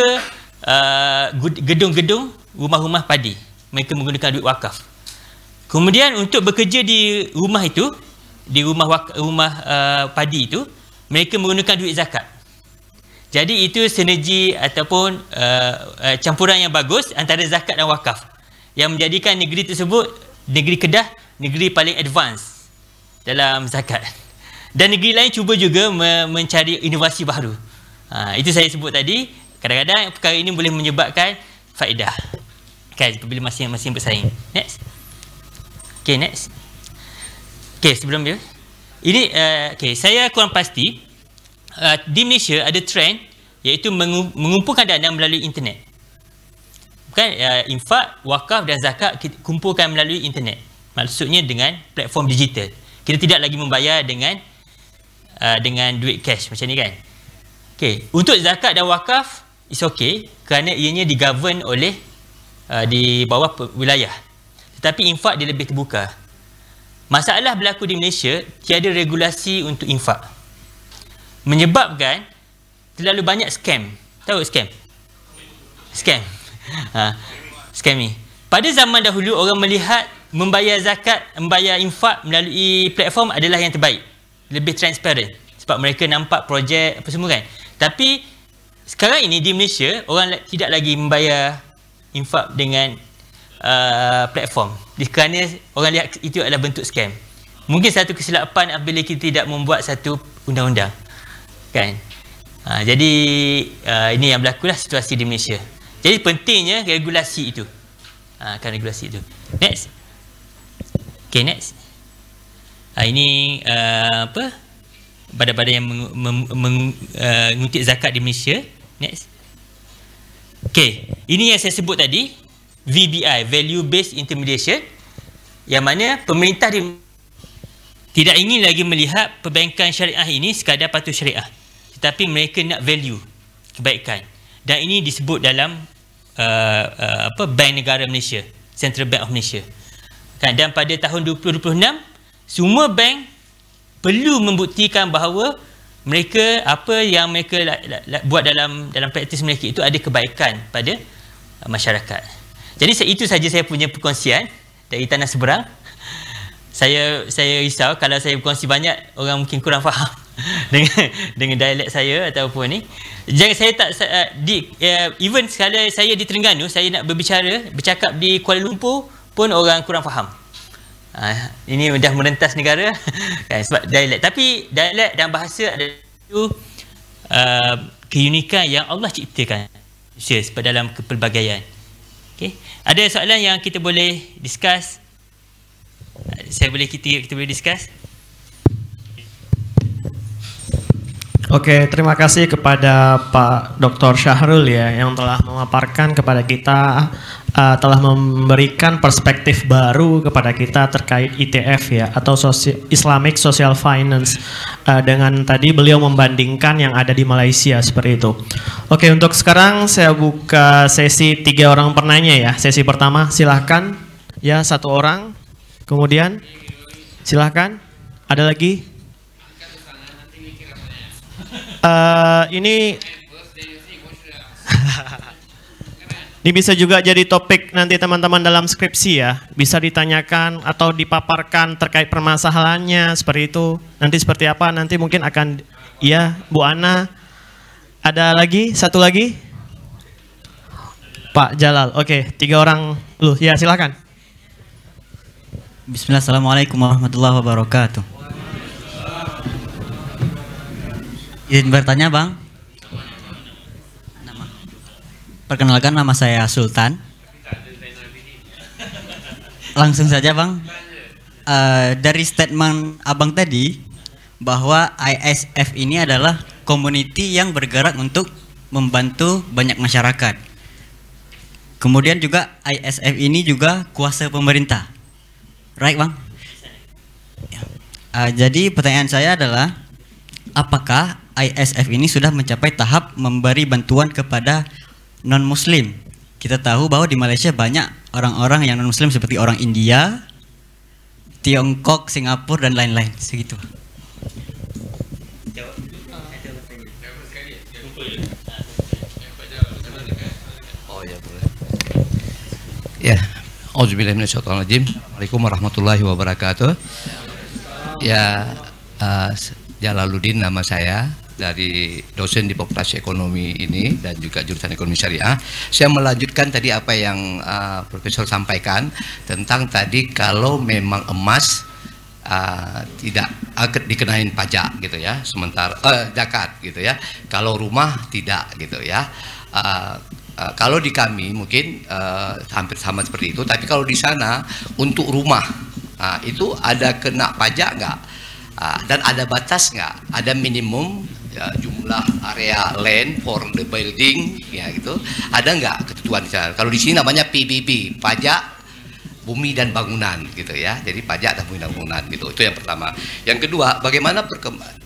gedung-gedung rumah-rumah padi. Mereka menggunakan duit wakaf. Kemudian untuk bekerja di rumah itu, di rumah padi itu, mereka menggunakan duit zakat. Jadi itu sinergi ataupun campuran yang bagus antara zakat dan wakaf yang menjadikan negeri tersebut, negeri Kedah, negeri paling advance dalam zakat. Dan negeri lain cuba juga mencari inovasi baru. Itu saya sebut tadi, kadang-kadang perkara ini boleh menyebabkan faedah, kan, apabila masing-masing bersaing. Next. Next. Sebelum dia ini, saya kurang pasti di Malaysia ada trend iaitu mengumpulkan dana melalui internet. Bukan infak, wakaf dan zakat kita kumpulkan melalui internet. Maksudnya dengan platform digital. Kita tidak lagi membayar dengan duit cash macam ni, kan. Untuk zakat dan wakaf is kerana ianya digovern oleh di bawah wilayah. Tetapi infak dia lebih terbuka. Masalah berlaku di Malaysia, tiada regulasi untuk infak. Menyebabkan terlalu banyak scam. Tahu scam? Scam ni. Pada zaman dahulu, orang melihat membayar zakat, membayar infak melalui platform adalah yang terbaik. Lebih transparent. Sebab mereka nampak projek apa semua, kan. Tapi sekarang ini di Malaysia, orang tidak lagi membayar infak dengan platform. Kerana orang lihat itu adalah bentuk scam. Mungkin satu kesilapan apabila kita tidak membuat satu undang-undang, kan. Jadi ini yang berlaku lah situasi di Malaysia. Jadi pentingnya regulasi itu. Regulasi itu. Next. Next. Ini badan-badan yang mengutip zakat di Malaysia. Next. Ini yang saya sebut tadi, VBI, Value Based Intimidation, yang mana pemerintah tidak ingin lagi melihat perbankan syariah ini sekadar patuh syariah, tetapi mereka nak value, kebaikan. Dan ini disebut dalam Bank Negara Malaysia, Central Bank of Malaysia. Dan pada tahun 2026, semua bank perlu membuktikan bahawa mereka, apa yang mereka buat dalam praktis mereka itu ada kebaikan pada masyarakat. Jadi itu saja saya punya perkongsian dari tanah seberang. Saya risau kalau saya berkongsi banyak, orang mungkin kurang faham. dengan dialek saya ataupun ni. Jangan saya tak even sekali saya di Terengganu, saya nak bercakap di Kuala Lumpur pun orang kurang faham. Ini dah merentas negara kan, sebab dialek. Tapi dialek dan bahasa ada itu keunikan yang Allah ciptakan dalam kepelbagaian. Okay. Ada soalan yang kita boleh discuss? Kita boleh discuss. Oke, terima kasih kepada Pak Dr. Syahrul ya yang telah memaparkan kepada kita, telah memberikan perspektif baru kepada kita terkait ITF ya, atau Islamic Social Finance, dengan tadi beliau membandingkan yang ada di Malaysia seperti itu. Oke, untuk sekarang saya buka sesi 3 orang penanya ya. Sesi pertama silahkan ya, 1 orang, kemudian silahkan, ada lagi. Ini bisa juga jadi topik nanti teman-teman dalam skripsi ya, bisa ditanyakan atau dipaparkan terkait permasalahannya seperti itu. Nanti seperti apa, nanti mungkin akan, ya Bu Ana. Ada lagi, 1 lagi, Pak Jalal. Oke, 3 orang lu ya, silakan. Bismillah, assalamualaikum warahmatullahi wabarakatuh. Izin bertanya Bang. Perkenalkan, nama saya Sultan. Langsung saja Bang. Dari statement Abang tadi bahwa ISF ini adalah community yang bergerak untuk membantu banyak masyarakat. Kemudian juga ISF ini juga kuasa pemerintah. Right Bang? Jadi pertanyaan saya adalah, apakah ISF ini sudah mencapai tahap memberi bantuan kepada non-muslim? Kita tahu bahwa di Malaysia banyak orang-orang yang non-muslim seperti orang India, Tiongkok, Singapura, dan lain-lain. Segitu. Oh ya, boleh. Ya, auzubillahi minasyaitonirrajim. Assalamualaikum warahmatullahi wabarakatuh. Ya, Jalaluddin nama saya, dari dosen di Fakultas Ekonomi ini dan juga jurusan Ekonomi Syariah. Saya melanjutkan tadi apa yang Profesor sampaikan tentang tadi kalau memang emas tidak dikenain pajak gitu ya, sementara zakat gitu ya. Kalau rumah tidak gitu ya. Kalau di kami mungkin hampir sama seperti itu, tapi kalau di sana untuk rumah itu ada kena pajak nggak? Dan ada batas nggak? Ada minimum ya, jumlah area land for the building ya gitu. Ada nggak ketentuan di sana? Kalau di sini namanya PBB, pajak bumi dan bangunan gitu ya. Jadi pajak dan bumi dan bangunan gitu. Itu yang pertama. Yang kedua, bagaimana perkembangan?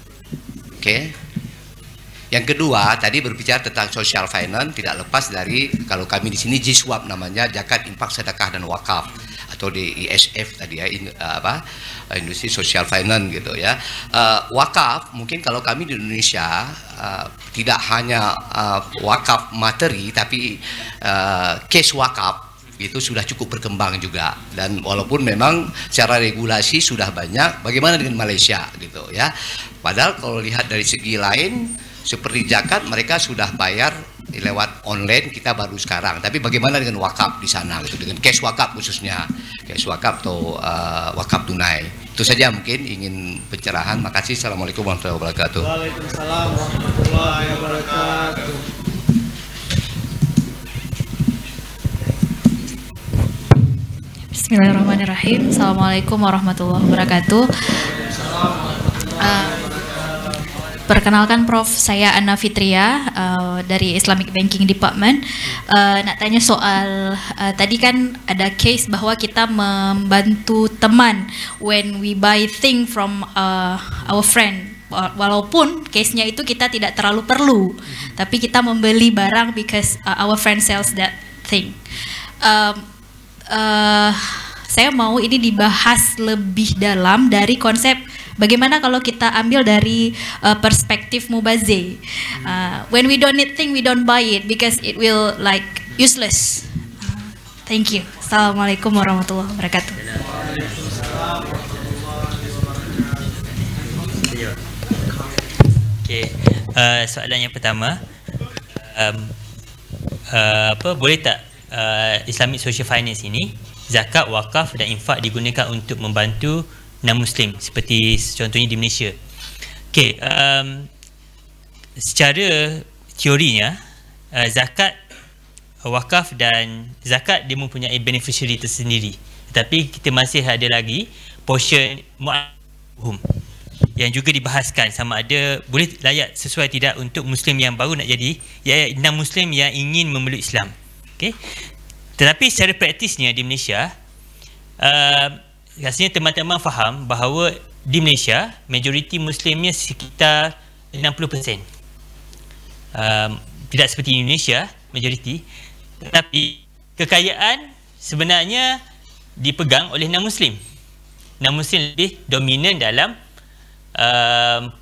Oke. Yang kedua, tadi berbicara tentang social finance, tidak lepas dari kalau kami di sini JISWAP namanya, zakat, infak, sedekah dan wakaf, atau di ISF tadi ya, industri social finance gitu ya. Wakaf mungkin kalau kami di Indonesia tidak hanya wakaf materi, tapi case wakaf itu sudah cukup berkembang juga, dan walaupun memang secara regulasi sudah banyak. Bagaimana dengan Malaysia gitu ya? Padahal kalau lihat dari segi lain seperti zakat mereka sudah bayar lewat online, kita baru sekarang. Tapi bagaimana dengan wakaf di sana gitu, dengan cash wakaf khususnya, cash wakaf atau wakaf tunai? Itu saja mungkin ingin pencerahan. Makasih. Assalamualaikum warahmatullahi wabarakatuh. Waalaikumsalam warahmatullahi wabarakatuh. Bismillahirrahmanirrahim. Assalamualaikum warahmatullahi wabarakatuh. Perkenalkan Prof, saya Anna Fitria dari Islamic Banking Department. Nak tanya soal tadi kan ada case bahwa kita membantu teman when we buy thing from our friend. Walaupun case-nya itu kita tidak terlalu perlu, tapi kita membeli barang because our friend sells that thing. Saya mau ini dibahas lebih dalam dari konsep bagaimana kalau kita ambil dari perspektif mubazir. When we don't need thing, we don't buy it because it will like useless. Thank you. Assalamualaikum warahmatullahi wabarakatuh. Okey. Soalan yang pertama, boleh tak Islamic Social Finance ini, zakat, wakaf dan infak digunakan untuk membantu non-Muslim seperti contohnya di Malaysia? Okey, secara teorinya zakat, wakaf dan zakat dia mempunyai beneficiary tersendiri, tetapi kita masih ada lagi portion mu'ahum yang juga dibahaskan sama ada boleh layak sesuai tidak untuk Muslim yang baru nak jadi, ya, non-Muslim yang ingin memeluk Islam. Okay? Tetapi secara praktisnya di Malaysia, rasanya teman-teman faham bahawa di Malaysia majoriti Muslimnya sekitar 60%. Tidak seperti Indonesia majoriti, tetapi kekayaan sebenarnya dipegang oleh non-Muslim. Non-Muslim lebih dominan dalam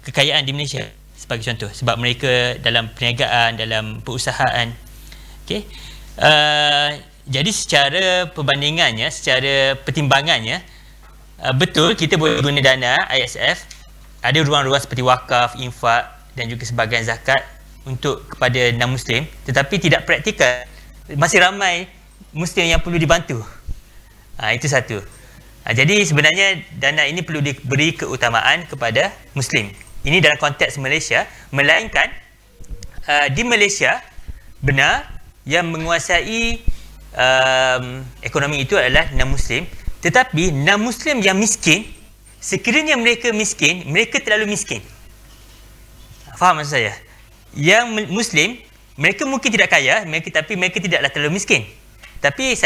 kekayaan di Malaysia sebagai contoh, sebab mereka dalam perniagaan, dalam perusahaan. Okay? Jadi secara perbandingannya, secara pertimbangannya, betul kita boleh guna dana ISF, ada ruang-ruang seperti wakaf, infak dan juga sebahagian zakat untuk kepada non-Muslim, tetapi tidak praktikal. Masih ramai Muslim yang perlu dibantu. Itu satu. Jadi sebenarnya dana ini perlu diberi keutamaan kepada Muslim. Ini dalam konteks Malaysia, melainkan di Malaysia benar yang menguasai ekonomi itu adalah non-Muslim, tetapi non-Muslim yang miskin, sekiranya mereka miskin, mereka terlalu miskin. Faham maksud saya? Yang Muslim, mereka mungkin tidak kaya, tapi mereka tidaklah terlalu miskin. Tapi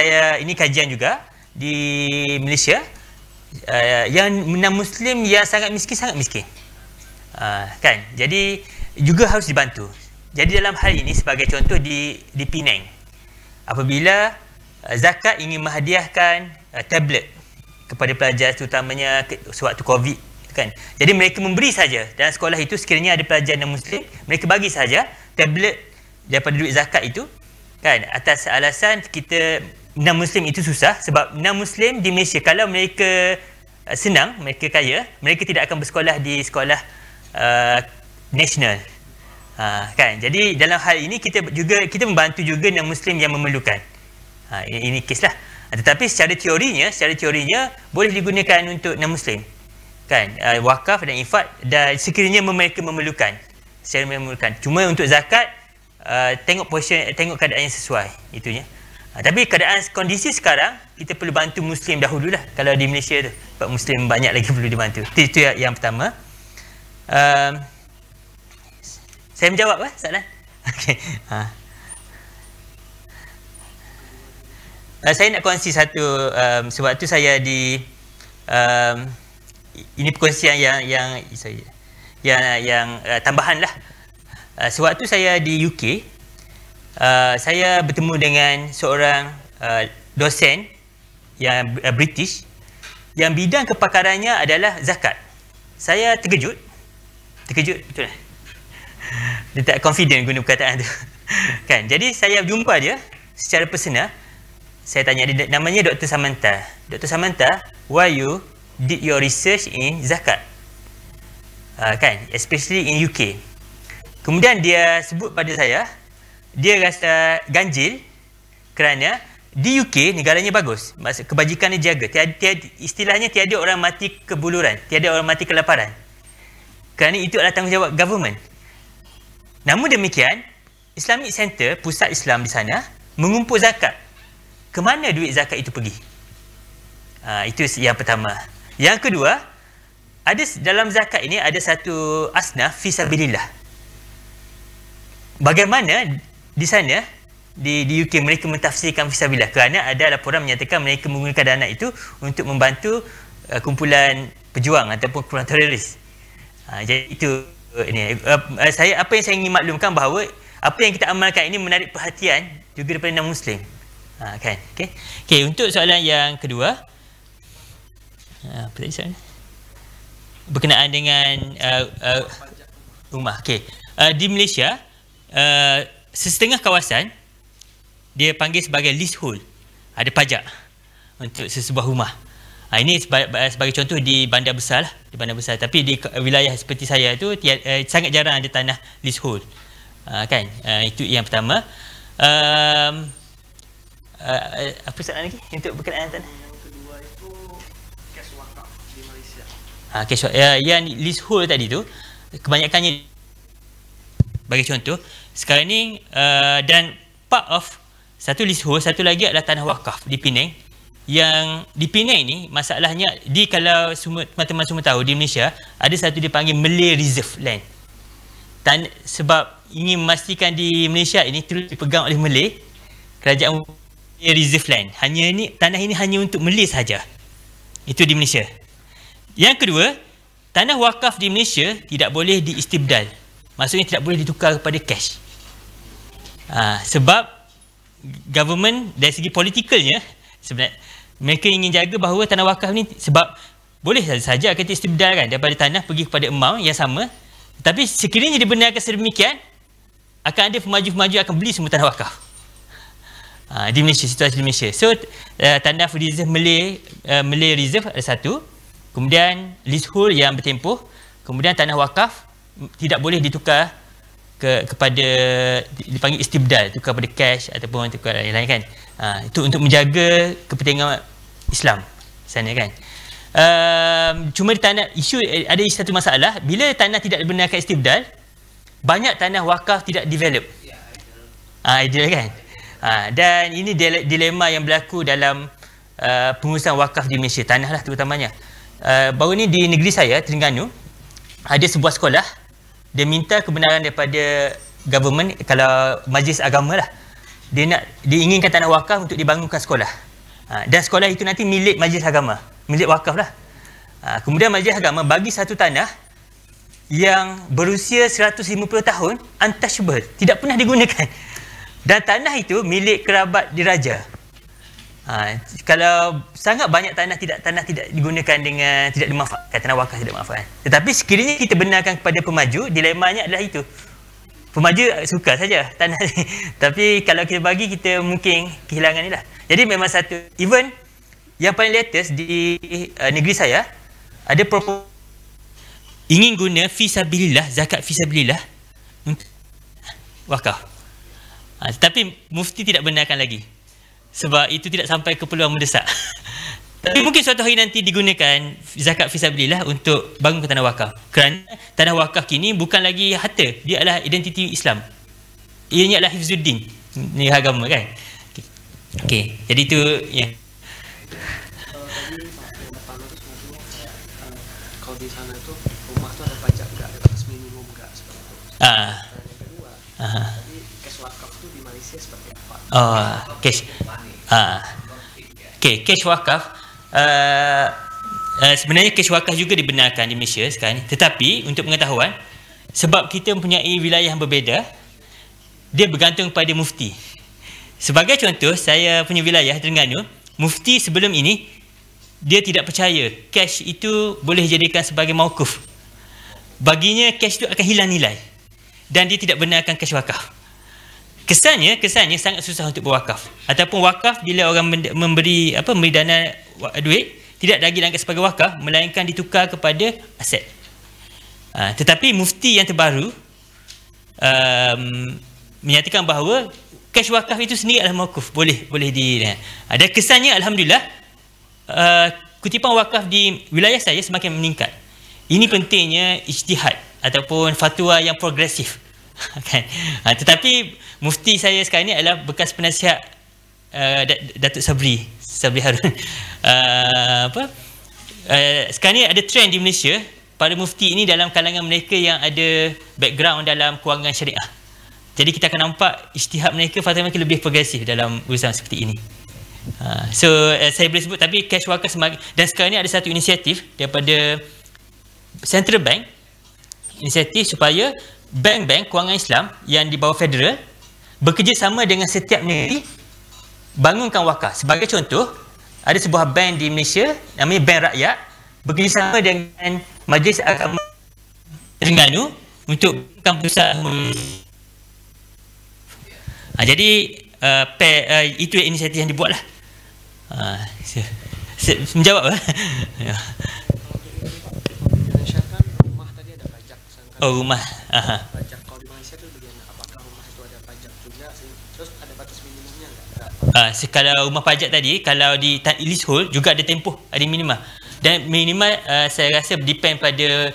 ini kajian juga di Malaysia, yang non-Muslim yang sangat miskin, kan? Jadi juga harus dibantu. Jadi dalam hal ini sebagai contoh di Penang, apabila zakat ingin menghadiahkan tablet kepada pelajar, terutamanya sewaktu COVID, kan? Jadi mereka memberi saja dalam sekolah itu, sekiranya ada pelajar non-Muslim, mereka bagi saja tablet daripada duit zakat itu, kan? Atas alasan kita non-Muslim itu susah, sebab non-Muslim di Malaysia kalau mereka senang, mereka kaya, mereka tidak akan bersekolah di sekolah nasional. Kan? Jadi dalam hal ini kita membantu juga non-Muslim yang memerlukan. Ini kes lah. Tetapi secara teorinya boleh digunakan untuk non-Muslim, kan? Wakaf dan infak, dan sekiranya mereka memerlukan, cuma untuk zakat tengok keadaan yang sesuai itunya. Tapi kondisi sekarang kita perlu bantu Muslim dahululah kalau di Malaysia tu, sebab Muslim banyak lagi perlu dibantu. Itu yang pertama. Saya menjawab soalan? Okey. Saya nak kongsi satu, sewaktu saya di ini perkongsian yang tambahan lah. Sewaktu saya di UK, saya bertemu dengan seorang dosen yang British yang bidang kepakarannya adalah zakat. Saya terkejut betul lah. Dia tak confident guna perkataan tu. Kan? Jadi saya jumpa dia secara personal. Saya tanya dia, namanya Dr. Samantha. Dr. Samantha, why you did your research in zakat? Kan? Especially in UK. Kemudian dia sebut pada saya, dia rasa ganjil kerana di UK negaranya bagus, maksud kebajikan dia jaga, istilahnya tiada orang mati kebuluran, tiada orang mati kelaparan, kerana itu adalah tanggungjawab government. Namun demikian, Islamic Center, pusat Islam di sana, mengumpul zakat. Ke mana duit zakat itu pergi? Itu yang pertama. Yang kedua, dalam zakat ini ada satu asnaf fisabilillah. Bagaimana di sana di UK mereka mentafsirkan fisabilillah, kerana ada laporan menyatakan mereka menggunakan dana itu untuk membantu kumpulan pejuang ataupun kumpulan teroris. Jadi itu ini apa yang saya ingin maklumkan, bahawa apa yang kita amalkan ini menarik perhatian juga daripada non-Muslim. Kan? Okey, untuk soalan yang kedua, apa tadi soalan? Berkenaan dengan rumah. Okey, di Malaysia setengah kawasan dia panggil sebagai leasehold, ada pajak untuk sesebuah rumah. Ini sebagai contoh di bandar besar lah, di bandar besar. Tapi di wilayah seperti saya tu sangat jarang ada tanah leasehold. Kan? Itu yang pertama. Apa soalan lagi untuk berkenaan tanah? Yang kedua itu cash wakaf di Malaysia. Cash yang leasehold tadi tu kebanyakannya, bagi contoh sekarang ni, dan part of satu leasehold, satu lagi adalah tanah wakaf di Penang. Yang di Penang ni masalahnya, kalau teman-teman semua tahu, di Malaysia ada satu dipanggil Malay Reserve Land. Sebab ingin memastikan di Malaysia ini terus dipegang oleh Malay, kerajaan Malay Reserve Land. Tanah ini hanya untuk Malay sahaja. Itu di Malaysia. Yang kedua, tanah wakaf di Malaysia tidak boleh diistibdal. Maksudnya tidak boleh ditukar kepada cash. Sebab government dari segi politikalnya, sebenarnya mereka ingin jaga bahawa tanah wakaf ni, sebab boleh saja kita istibdal kan, daripada tanah pergi kepada amount yang sama, tapi sekiranya dibenarkan sedemikian, akan ada pemaju-pemaju akan beli semua tanah wakaf di Malaysia, situasi di Malaysia. So tanah reserve Malay Reserve ada satu, kemudian leasehold yang bertempoh, kemudian tanah wakaf tidak boleh ditukar kepada, dipanggil istibdal, tukar pada cash ataupun tukar lain-lain kan. Itu untuk menjaga kepentingan Islam sana kan. Cuma di tanah, ada satu masalah, bila tanah tidak dibenarkan istibdal, banyak tanah wakaf tidak develop. Ideal kan. Dan ini dilema yang berlaku dalam pengurusan wakaf di Malaysia, tanah lah terutamanya. Baru ni di negeri saya, Terengganu, ada sebuah sekolah. Dia minta kebenaran daripada government, kalau majlis agama lah, dia inginkan tanah wakaf untuk dibangunkan sekolah. Dan sekolah itu nanti milik majlis agama, milik wakaf lah. Kemudian majlis agama bagi satu tanah yang berusia 150 tahun, untouchable, tidak pernah digunakan. Dan tanah itu milik kerabat diraja. Kalau sangat banyak tanah tidak digunakan dengan tidak dimanfaatkan, tanah wakaf tidak dimanfaatkan. Tetapi sekiranya kita benarkan kepada pemaju, dilemanya adalah itu. Pemaju suka saja tanah ni. Tapi kalau kita bagi, kita mungkin kehilangan ni lah. Jadi memang satu, even yang paling latest di negeri saya, ada proposal ingin guna fisabilillah, zakat fisabilillah untuk wakaf. Tetapi mufti tidak benarkan lagi. Sebab itu tidak sampai ke peluang mendesak. Tapi mungkin suatu hari nanti digunakan zakat fisabilillah untuk bangun tanah wakaf. Kerana tanah wakaf kini bukan lagi harta, dia adalah identiti Islam. Ianya adalah hifzuddin, ni agama kan. Okey, jadi itu ya. Kalau di sana tu rumah tu ada pajak enggak, ada batas minimum enggak seperti itu. Dan yang kedua, jadi cash wakaf tu di Malaysia seperti apa? Cash. Cash wakaf, sebenarnya cash wakaf juga dibenarkan di Malaysia sekarang ni. Tetapi untuk pengetahuan, sebab kita mempunyai wilayah yang berbeza, dia bergantung pada mufti. Sebagai contoh, saya punya wilayah Terengganu, mufti sebelum ini dia tidak percaya cash itu boleh dijadikan sebagai mauquf. Baginya cash itu akan hilang nilai, dan dia tidak benarkan cash wakaf. Kesannya sangat susah untuk berwakaf. Ataupun wakaf, bila orang memberi dana duit, tidak lagi dianggap sebagai wakaf, melainkan ditukar kepada aset. Tetapi mufti yang terbaru menyatakan bahawa cash wakaf itu sendiri adalah mauquf, boleh dan kesannya alhamdulillah, kutipan wakaf di wilayah saya semakin meningkat. Ini pentingnya ijtihad ataupun fatwa yang progresif. Kan? Tetapi mufti saya sekarang ni adalah bekas penasihat Datuk Sabri Harun. Sekarang ni ada trend di Malaysia, para mufti ini dalam kalangan mereka yang ada background dalam kewangan syariah. Jadi kita akan nampak ijtihad mereka, fatwa mereka lebih progresif dalam urusan seperti ini. Saya boleh sebut, tapi cash wakaf semakin, dan sekarang ni ada satu inisiatif daripada Central Bank, inisiatif supaya bank-bank kewangan Islam yang di bawah federal bekerjasama dengan setiap negeri bangunkan wakaf. Sebagai contoh, ada sebuah bank di Malaysia namanya Bank Rakyat bekerjasama dengan Majlis Agama Terengganu untuk bangunkan pusat. Jadi itu inisiatif yang dibuatlah. Menjawab ya. Indonesia kan rumah tadi ada pajak. Oh, rumah. Pajak kalau di Malaysia itu bagaimana? Apakah rumah itu ada pajak juga? Terus ada batas minimumnya enggak? Kalau rumah pajak tadi, kalau di leasehold juga ada tempoh, ada minima. Dan minimal saya rasa depend pada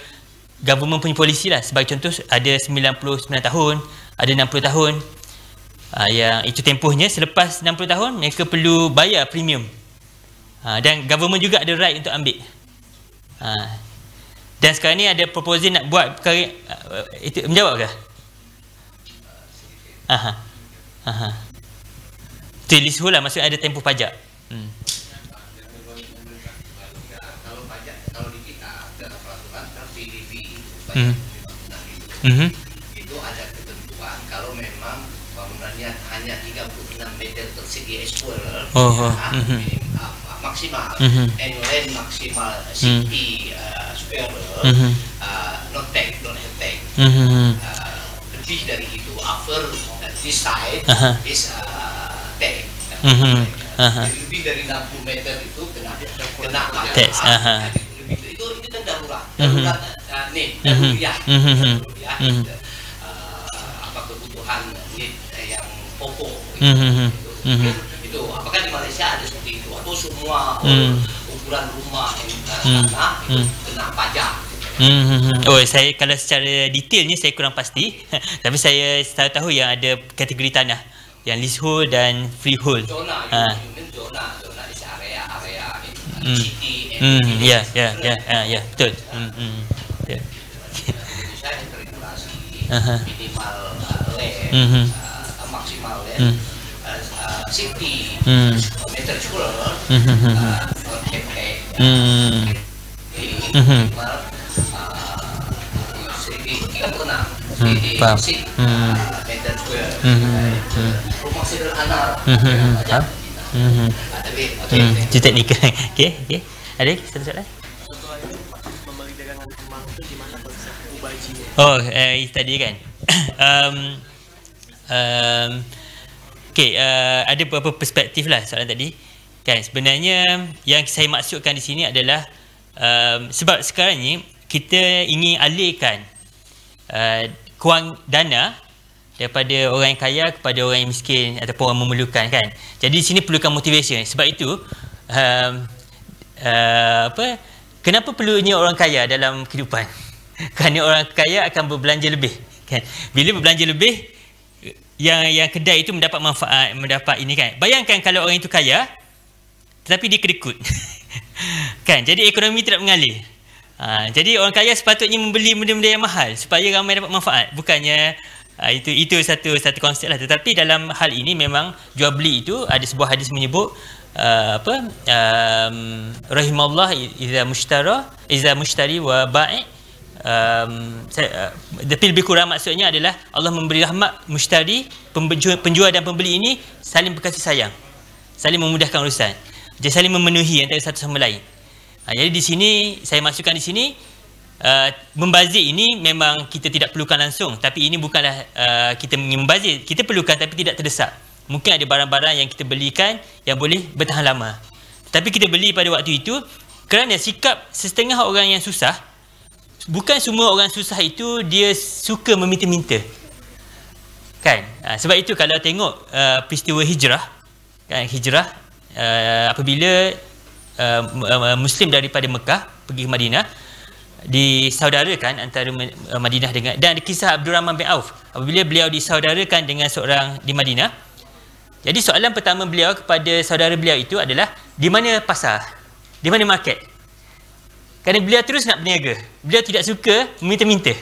government punya polisi lah. Sebagai contoh ada 99 tahun, ada 60 tahun. Yang itu tempohnya, selepas 60 tahun mereka perlu bayar premium. Dan government juga ada right untuk ambil. Dan sekarang ni ada proposal nak buat perkara itu, menjawab ke? Itu leasehold lah, maksudnya ada tempoh pajak. Kalau pajak, kalau di kita ada peraturan PDB itu ada ketentuan kalau memang bangunannya hanya 36 meter persegi square, maksimal, and land maksimal 60 square, not tax, not have tax. Lebih dari itu, after this side is tax. Lebih dari 60 meter itu kena tax. Itu kan darurat need darurat, apa kebutuhan need yang pokok itu. Apakah di Malaysia ada seperti itu atau semua ukuran rumah yang tanah itu kena pajak? Oh, saya kalau secara detailnya saya kurang pasti. Tapi saya tahu yang ada kategori tanah yang leasehold dan freehold. Zona is area city. Ya, betul. Indonesia yang terregulasi minimal land, maksimal land 60 meter square, minimal 36 meter square. Rumah sederhana. Itu teknikal. Okey. Ada satu soalan? Membeli dagangan kembang itu gimana konsep mubajinya? Oh, tadi kan. Ada beberapa perspektif lah soalan tadi. Kan sebenarnya yang saya maksudkan di sini adalah sebab sekarang ni kita ingin alihkan kewangan dana daripada orang yang kaya kepada orang yang miskin ataupun orang memerlukan, kan. Jadi di sini perlukan motivation. Sebab itu kenapa perlunya orang kaya dalam kehidupan? Kerana orang kaya akan berbelanja lebih, kan. Bila berbelanja lebih, yang kedai itu mendapat manfaat, mendapat ini, kan. Bayangkan kalau orang itu kaya tetapi dia kedekut. Kan, jadi ekonomi tidak mengalir. Jadi orang kaya sepatutnya membeli benda-benda yang mahal supaya ramai dapat manfaat, bukannya itu satu konsep lah. Tetapi dalam hal ini memang jual beli itu ada sebuah hadis menyebut rahimallah iza mushtari wa bai'. Tapi lebih kurang maksudnya adalah Allah memberi rahmat mushtari, penjual dan pembeli ini saling berkasih sayang, saling memudahkan urusan, jadi saling memenuhi antara satu sama lain. Jadi di sini saya masukkan di sini membazir ini memang kita tidak perlukan langsung, tapi ini bukanlah kita ingin membazir, kita perlukan tapi tidak terdesak. Mungkin ada barang-barang yang kita belikan yang boleh bertahan lama, tapi kita beli pada waktu itu kerana sikap setengah orang yang susah. Bukan semua orang susah itu dia suka meminta-minta, kan. Sebab itu kalau tengok peristiwa hijrah, kan, apabila Muslim daripada Mekah pergi ke Madinah, disaudarakan antara Madinah dengan, dan kisah Abdul Rahman bin Auf apabila beliau disaudarakan dengan seorang di Madinah. Jadi soalan pertama beliau kepada saudara beliau itu adalah di mana pasar, di mana market. Kerana beliau terus nak berniaga, beliau tidak suka meminta-minta.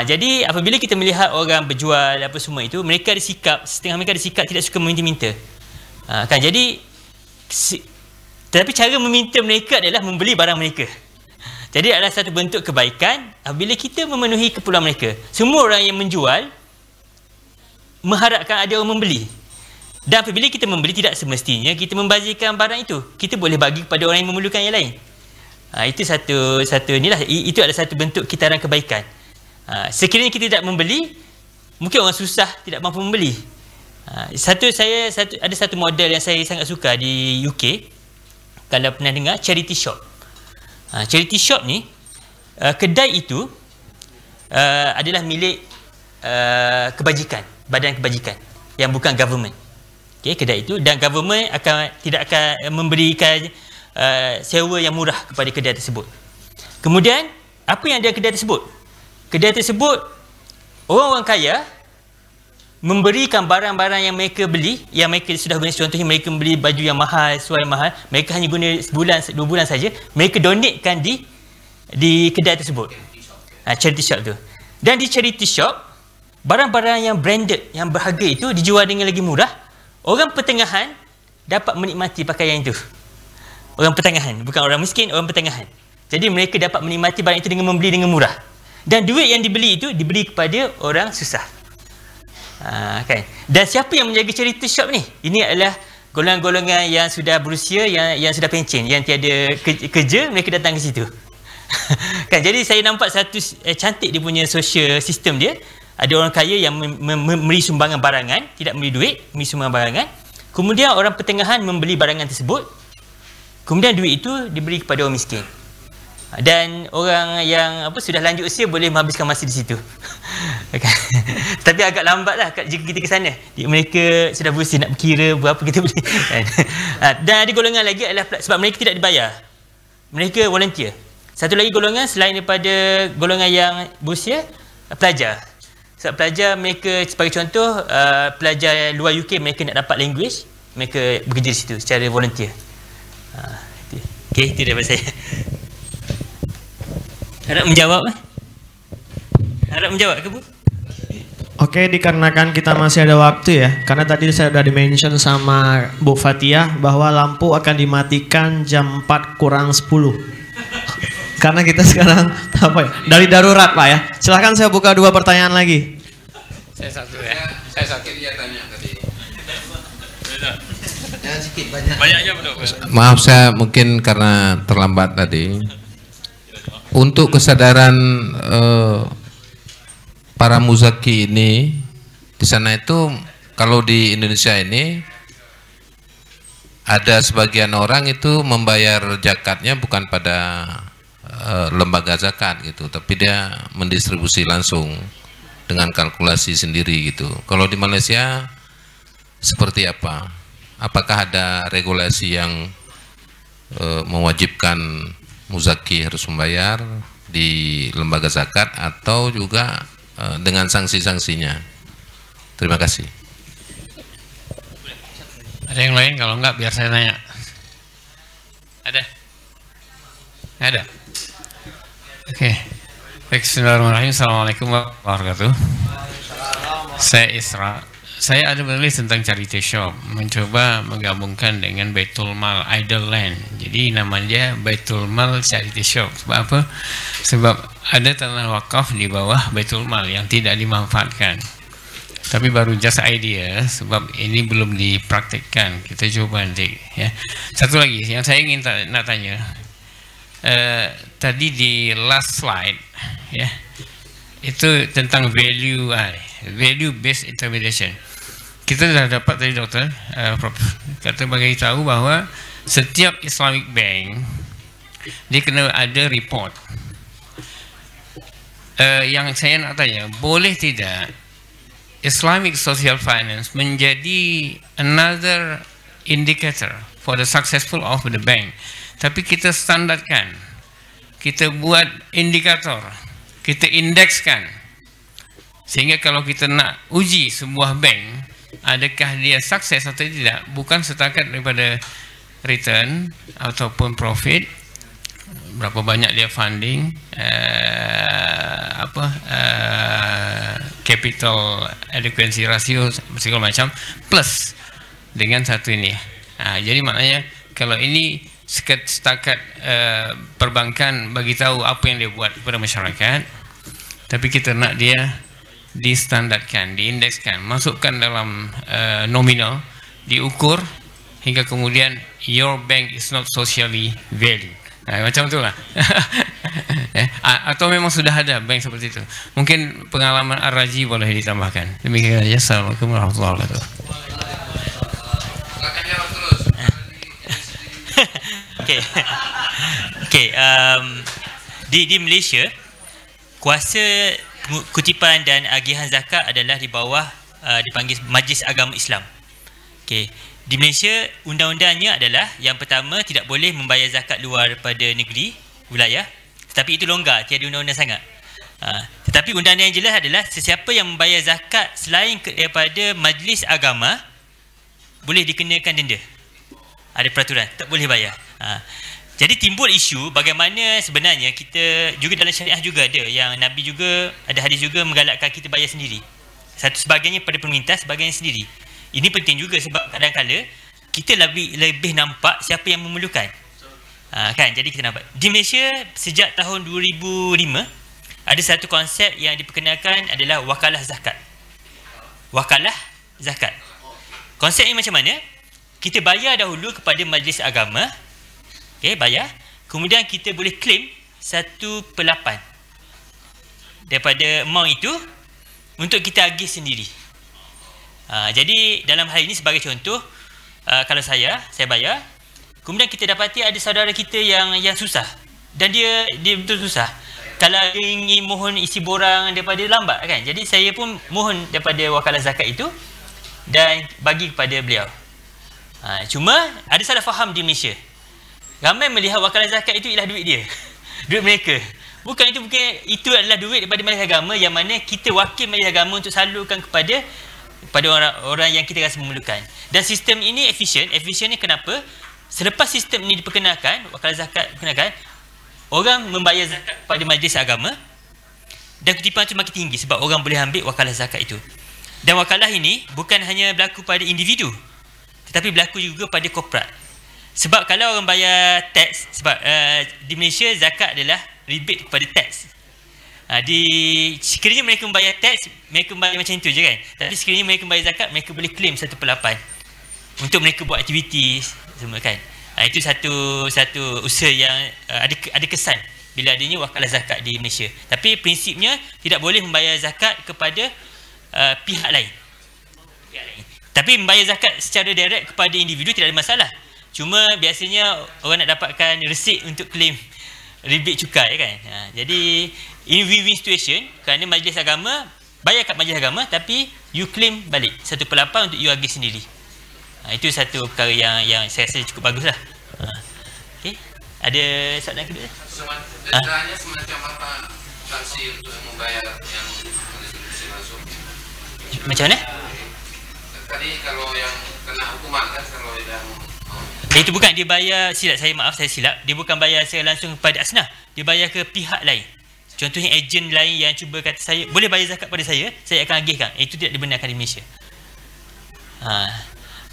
Jadi apabila kita melihat orang berjual apa semua itu, mereka ada sikap, setengah mereka ada sikap tidak suka meminta-minta. Kan, jadi tetapi cara meminta mereka adalah membeli barang mereka. Jadi adalah satu bentuk kebaikan apabila kita memenuhi keperluan mereka. Semua orang yang menjual mengharapkan ada orang membeli. Dan apabila kita membeli, tidak semestinya kita membazirkan barang itu. Kita boleh bagi kepada orang yang memerlukan yang lain. Itu satu inilah, itu adalah satu bentuk kitaran kebaikan. Sekiranya kita tidak membeli, mungkin orang susah tidak mampu membeli. Ada satu model yang saya sangat suka di UK. kalau pernah dengar charity shop. Charity shop ni, kedai itu adalah milik kebajikan, badan kebajikan yang bukan government. Okay, kedai itu, dan government tidak akan memberikan sewa yang murah kepada kedai tersebut. Kemudian apa yang ada kedai tersebut? Kedai tersebut, orang-orang kaya memberikan barang-barang yang mereka beli, yang mereka sudah guna. Contohnya mereka beli baju yang mahal, sesuai mahal, mereka hanya guna sebulan, 2 bulan saja, mereka donatekan di kedai tersebut. Charity shop tu. Dan di charity shop, barang-barang yang branded, yang berharga itu dijual dengan lagi murah. Orang pertengahan dapat menikmati pakaian itu. Orang pertengahan, bukan orang miskin, orang pertengahan. Jadi mereka dapat menikmati barang itu dengan membeli dengan murah. Dan duit yang dibeli itu diberi kepada orang susah. Kan? Dan siapa yang menjaga charity shop ni? Ini adalah golongan-golongan yang sudah berusia, yang sudah pencen, yang tiada kerja, mereka datang ke situ. Kan? Jadi saya nampak satu cantik dia punya social system dia. Ada orang kaya yang memberi sumbangan barangan, tidak memberi duit, memberi sumbangan barangan. Kemudian orang pertengahan membeli barangan tersebut. Kemudian duit itu diberi kepada orang miskin. Dan orang yang sudah lanjut usia boleh menghabiskan masa di situ. Tapi agak lambatlah jika kita ke sana. Mereka sudah berusia nak berkira berapa kita boleh. Dan ada golongan lagi adalah sebab mereka tidak dibayar. Mereka volunteer. Satu lagi golongan selain daripada golongan yang berusia, pelajar. Sebab pelajar, mereka sebagai contoh, pelajar luar UK, mereka nak dapat language, mereka bekerja di situ secara volunteer. Okey, itu daripada saya. Harap menjawab. Harap menjawab ke, Bu? Oke, dikarenakan kita masih ada waktu ya, karena tadi saya sudah di-mention sama Bu Fathia bahwa lampu akan dimatikan jam 4 kurang 10. Karena kita sekarang dari darurat, Pak ya. Silahkan saya buka 2 pertanyaan lagi. Saya satu ya. Saya sakit dia tanya tadi. Jangan sedikit, banyak. Banyaknya betul. Maaf, saya mungkin karena terlambat tadi. Untuk kesadaran para muzaki ini di sana itu, kalau di Indonesia ini ada sebagian orang itu membayar zakatnya bukan pada lembaga zakat gitu, tapi dia mendistribusi langsung dengan kalkulasi sendiri gitu. Kalau di Malaysia seperti apa? Apakah ada regulasi yang mewajibkan muzaki harus membayar di lembaga zakat atau juga dengan sanksi-sanksinya? Terima kasih. Ada yang lain? Kalau enggak biar saya tanya. Ada? Ada? Oke. Baik, bismillahirrahmanirrahim. Assalamualaikum warahmatullahi wabarakatuh. Saya Isra. Saya ada menulis tentang charity shop, mencoba menggabungkan dengan Baitul Mal Idle Land. Jadi namanya Baitul Mal Charity Shop. Sebab apa? Sebab ada tanah wakaf di bawah Baitul Mal yang tidak dimanfaatkan. Tapi baru just idea, sebab ini belum dipraktikkan. Kita coba nanti ya. Satu lagi yang saya ingin nak tanya. Tadi di last slide ya, itu tentang value based interpretation. Kita dah dapat tadi doktor Prof kata bagi tahu bahawa setiap Islamic bank dia kena ada report. Yang saya nak tanya, boleh tidak Islamic social finance menjadi another indicator for the successful of the bank? Tapi kita standarkan, kita buat indikator, kita indekskan, sehingga kalau kita nak uji sebuah bank adakah dia sukses atau tidak, bukan setakat daripada return ataupun profit, berapa banyak dia funding, capital adequacy ratio segala macam, plus dengan satu ini. Jadi maknanya kalau ini setakat perbankan bagi tahu apa yang dia buat kepada masyarakat, tapi kita nak dia distandarkan, diindekskan, masukkan dalam nominal, diukur hingga kemudian your bank is not socially valued. Macam itulah. Atau memang sudah ada bank seperti itu. Mungkin pengalaman Ar-Raji boleh ditambahkan. Demikian saja. Assalamualaikum warahmatullahi wabarakatuh. Okey. Okey, di Malaysia kuasa kutipan dan agihan zakat adalah di bawah dipanggil Majlis Agama Islam. Okey. Di Malaysia undang-undangnya adalah yang pertama tidak boleh membayar zakat luar daripada negeri, wilayah. Tetapi itu longgar, tiada undang-undang sangat. Tetapi undang-undang yang jelas adalah sesiapa yang membayar zakat selain daripada majlis agama boleh dikenakan denda. Ada peraturan, tak boleh bayar. Jadi timbul isu bagaimana sebenarnya kita juga dalam syariah juga ada yang Nabi juga ada hadis juga menggalakkan kita bayar sendiri. Satu sebagainya pada pemerintah, sebagainya sendiri. Ini penting juga sebab kadang-kadang kita lebih nampak siapa yang memerlukan. Kan, jadi kita nampak. Di Malaysia sejak tahun 2005 ada satu konsep yang diperkenalkan adalah wakalah zakat. Wakalah zakat. Konsep ini macam mana? Kita bayar dahulu kepada majlis agama. Okey, bayar. Kemudian kita boleh claim 1/8 daripada amount itu untuk kita agih sendiri. Jadi dalam hal ini sebagai contoh, kalau saya bayar, kemudian kita dapati ada saudara kita yang susah dan dia betul susah. Kalau dia ingin mohon isi borang daripada lambat kan. Jadi saya pun mohon daripada wakalah zakat itu dan bagi kepada beliau. Cuma ada salah faham di Malaysia. Ramai melihat wakalah zakat itu ialah duit dia. Duit mereka. Bukan itu adalah duit daripada majlis agama yang mana kita wakil majlis agama untuk salurkan kepada orang yang kita rasa memerlukan. Dan sistem ini efisien. Efisiennya kenapa? Selepas sistem ini diperkenalkan, wakalah zakat diperkenalkan, orang membayar zakat kepada majlis agama dan kutipan itu makin tinggi sebab orang boleh ambil wakalah zakat itu. Dan wakalah ini bukan hanya berlaku pada individu, tetapi berlaku juga pada korporat. Sebab kalau orang bayar tax, sebab di Malaysia zakat adalah rebate kepada tax. Sekiranya mereka membayar tax, mereka membayar macam itu je kan. Tapi sekiranya mereka membayar zakat, mereka boleh claim 1/8 untuk mereka buat aktiviti semua kan. Itu satu usaha yang ada kesan bila adanya wakalah zakat di Malaysia. Tapi prinsipnya tidak boleh membayar zakat kepada pihak lain. Tapi membayar zakat secara direct kepada individu tidak ada masalah. Cuma biasanya orang nak dapatkan resit untuk claim rebate cukai kan. Jadi ini win-win situation kerana majlis agama bayar kat majlis agama tapi you claim balik 1/8 untuk you agih sendiri. Itu satu perkara yang saya rasa cukup baguslah. Okey. Ada soalan kedua? Dendaranya semacam apa sanksi untuk membayar yang langsung? Macam mana? Tadi kalau yang kena hukuman kan kalau yang itu bukan dia bayar silap, saya silap. Dia bukan bayar secara langsung kepada asnaf, dia bayar ke pihak lain. Contohnya ejen lain yang cuba kata saya boleh bayar zakat pada saya akan agihkan. Itu tidak dibenarkan di Malaysia.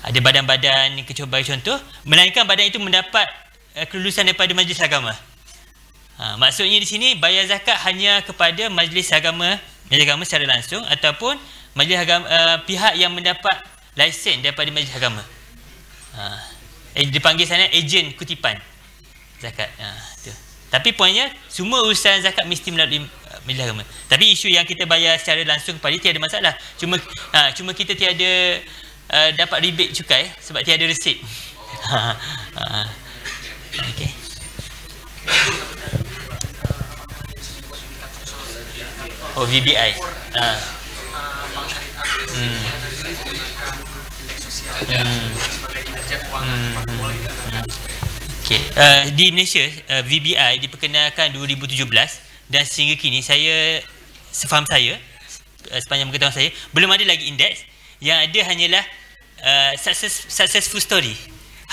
Ada badan-badan bagi contoh, melainkan badan itu mendapat kelulusan daripada majlis agama. Maksudnya di sini bayar zakat hanya kepada majlis agama secara langsung ataupun majlis agama pihak yang mendapat lesen daripada majlis agama. Dipanggil sana ejen kutipan zakat. Itu. Tapi poinnya semua urusan zakat mesti melalui majlis agama. Tapi isu yang kita bayar secara langsung kepada tiada masalah. Cuma kita tiada dapat rebate cukai sebab tiada resit. Okey. Oh, VBI. Okay. Di Malaysia VBI diperkenalkan 2017 dan sehingga kini sefaham saya sepanjang pengetahuan saya belum ada lagi indeks. Yang ada hanyalah successful story.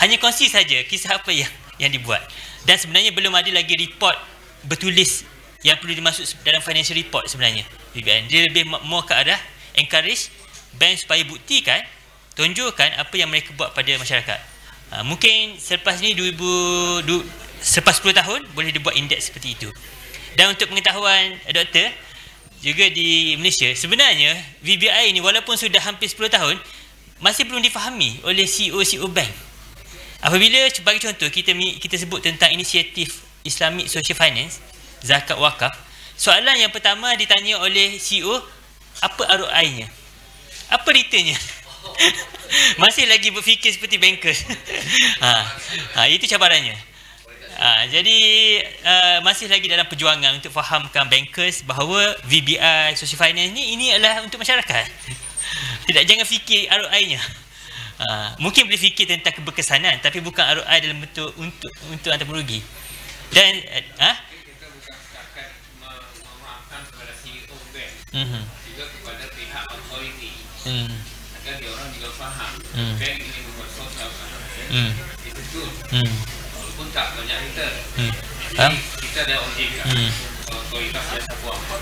Hanya kongsi saja kisah apa yang dibuat. Dan sebenarnya belum ada lagi report bertulis yang perlu dimasuk dalam financial report sebenarnya. VBI dia lebih more ke arah encourage bank supaya buktikan, tunjukkan apa yang mereka buat pada masyarakat. Mungkin selepas ni selepas 10 tahun boleh dibuat indeks seperti itu. Dan untuk pengetahuan doktor juga di Malaysia, sebenarnya VBI ini walaupun sudah hampir 10 tahun masih belum difahami oleh CEO bank. Apabila sebagai contoh kita sebut tentang inisiatif Islamic Social Finance, zakat wakaf, soalan yang pertama ditanya oleh CEO, apa ROI-nya? Apa returnnya? Masih lagi berfikir seperti bankers. Itu cabarannya. Jadi masih lagi dalam perjuangan untuk fahamkan bankers bahawa VBI social finance ini adalah untuk masyarakat. Jangan fikir ROI-nya. Mungkin boleh fikir tentang keberkesanan, tapi bukan ROI dalam bentuk untuk anda merugi. Dan kita bukan setakat memaafkan kepada CEO bank, juga kepada pihak authority, agar dia orang juga faham bank ini membuat social finance itu good, walaupun tak banyak return. Jadi kita ada OJK, otoritas jasa keuangan,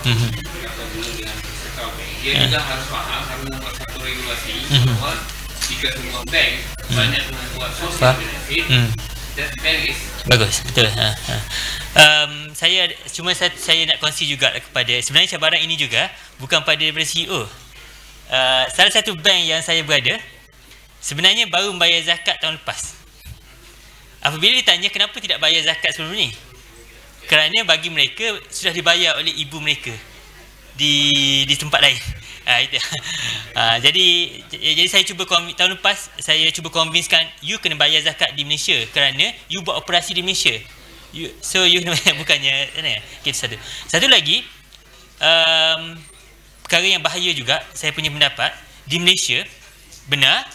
atau dulu dengan sektor bank. Dia juga harus faham, harus membuat satu regulasi bahawa jika semua bank banyak membuat social benefit, that bank is bagus, betul. Saya nak kongsi juga kepada, sebenarnya cabaran ini juga bukan pada daripada CEO. Salah satu bank yang saya berada sebenarnya baru membayar zakat tahun lepas. Apabila ditanya kenapa tidak bayar zakat sebelum ni, kerana bagi mereka sudah dibayar oleh ibu mereka di tempat lain. Jadi saya cuba tahun lepas saya cuba convincekan you kena bayar zakat di Malaysia kerana you buat operasi di Malaysia. So you bukannya satu lagi perkara yang bahaya juga, saya punya pendapat di Malaysia benar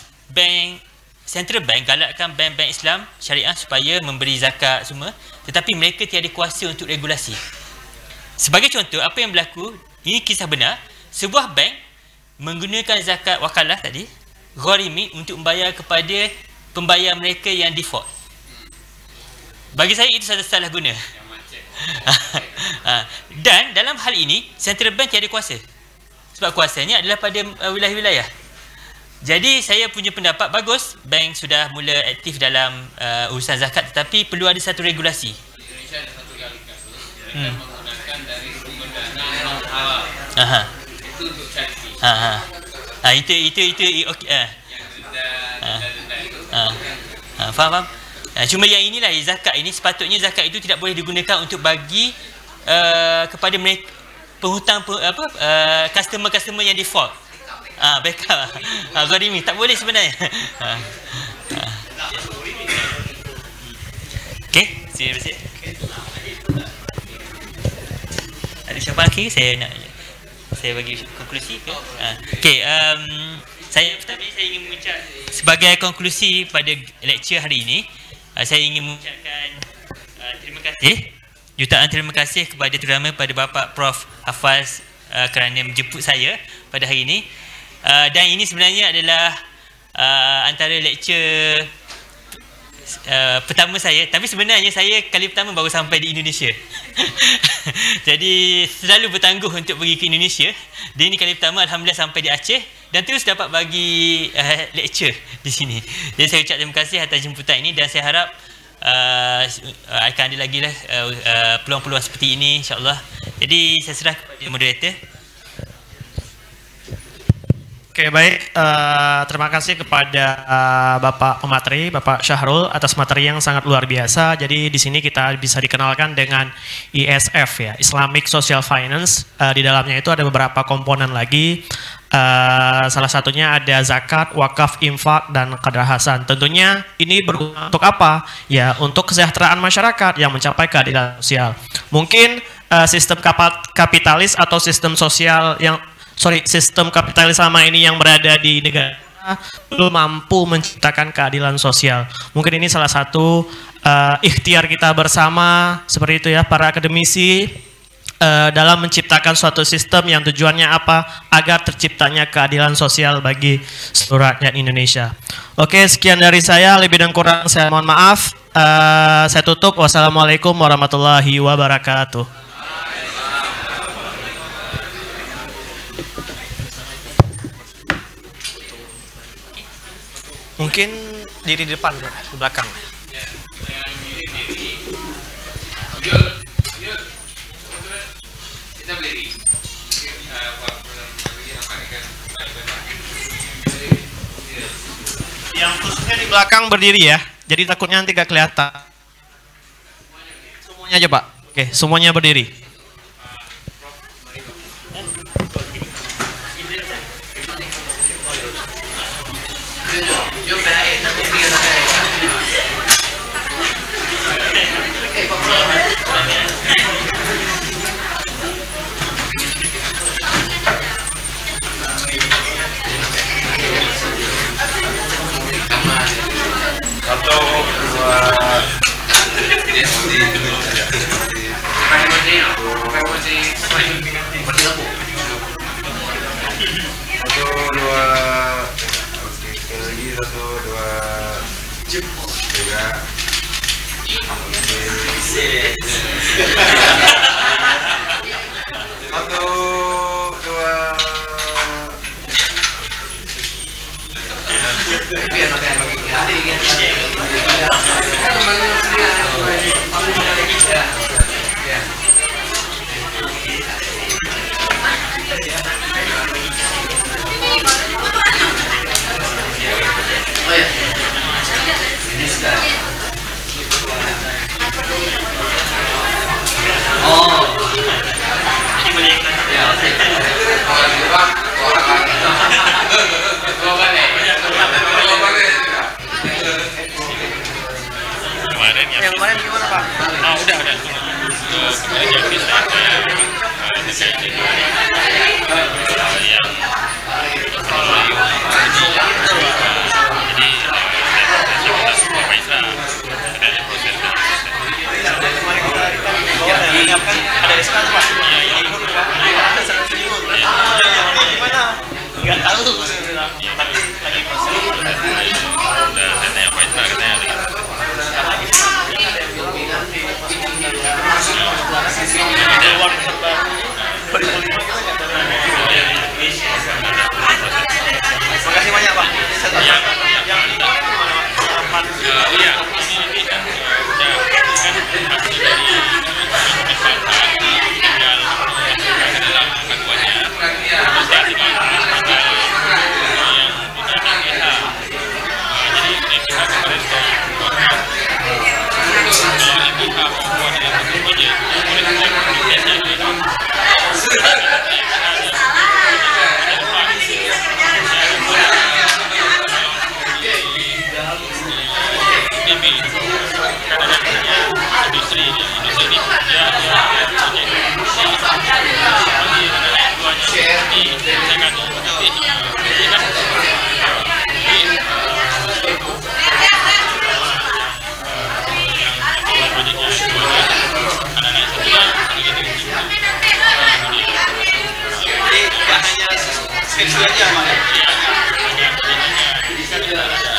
Central Bank galakkan bank-bank Islam syariah supaya memberi zakat semua, tetapi mereka tiada kuasa untuk regulasi. Sebagai contoh, apa yang berlaku, ini kisah benar, sebuah bank menggunakan zakat wakalah tadi, gharimi, untuk membayar kepada pembayar mereka yang default. Bagi saya itu salah guna. Dan dalam hal ini Central Bank tiada kuasa, sebab kuasanya adalah pada wilayah-wilayah. Jadi saya punya pendapat bagus bank sudah mula aktif dalam urusan zakat, tetapi perlu ada satu regulasi. Indonesia ada satu kali kasus mereka menggunakan dari sumber dana non halal. Itu untuk charity. Itu okey. Yang denda itu. Faham? Cuma yang inilah zakat ini, sepatutnya zakat itu tidak boleh digunakan untuk bagi kepada mereka penghutang customer yang default. Backup. Gharimi tak boleh sebenarnya. Okey, siap. Ada siapa lagi saya bagi konklusi ke? Okey, saya ingin mengucap sebagai konklusi pada lecture hari ini, saya ingin mengucapkan terima kasih, jutaan terima kasih kepada terutama pada Bapak Prof Hafaz kerana menjemput saya pada hari ini. Dan ini sebenarnya adalah antara lecture pertama saya, tapi sebenarnya saya kali pertama baru sampai di Indonesia. Jadi selalu bertangguh untuk pergi ke Indonesia. Dia ini kali pertama alhamdulillah sampai di Aceh dan terus dapat bagi lecture di sini. Jadi saya ucap terima kasih atas jemputan ini dan saya harap akan ada lagi lah peluang-peluang seperti ini insya-Allah. Jadi saya serah kepada moderator. Oke, baik. Terima kasih kepada Bapak Pemateri, Bapak Syahrul atas materi yang sangat luar biasa. Jadi di sini kita bisa dikenalkan dengan ISF ya, Islamic Social Finance. Di dalamnya itu ada beberapa komponen lagi. Salah satunya ada zakat, wakaf, infak, dan qadar hasan. Tentunya ini berguna untuk apa? Ya, untuk kesejahteraan masyarakat yang mencapai keadilan sosial. Mungkin sistem kapitalis atau sistem sosial sistem kapitalis sama ini yang berada di negara belum mampu menciptakan keadilan sosial. Mungkin ini salah satu ikhtiar kita bersama seperti itu ya, para akademisi dalam menciptakan suatu sistem yang tujuannya apa? Agar terciptanya keadilan sosial bagi seluruh rakyat Indonesia. Oke, sekian dari saya, lebih dan kurang saya mohon maaf. Saya tutup. Wassalamualaikum warahmatullahi wabarakatuh. Mungkin diri di depan, di belakang. Kita berdiri. Yang khususnya di belakang berdiri ya. Jadi takutnya nanti gak kelihatan. Semuanya aja Pak. Oke, semuanya berdiri. Yang kemarin gimana Pak? Oh, udah. Kemarin jadi ada diskon Pak? Gimana? Nggak tahu. Tapi lagi proses. udah tanya Pak Isra katanya Keluar terbaru. Makasih banyak Pak. Yang ini iya, ini kan udah kan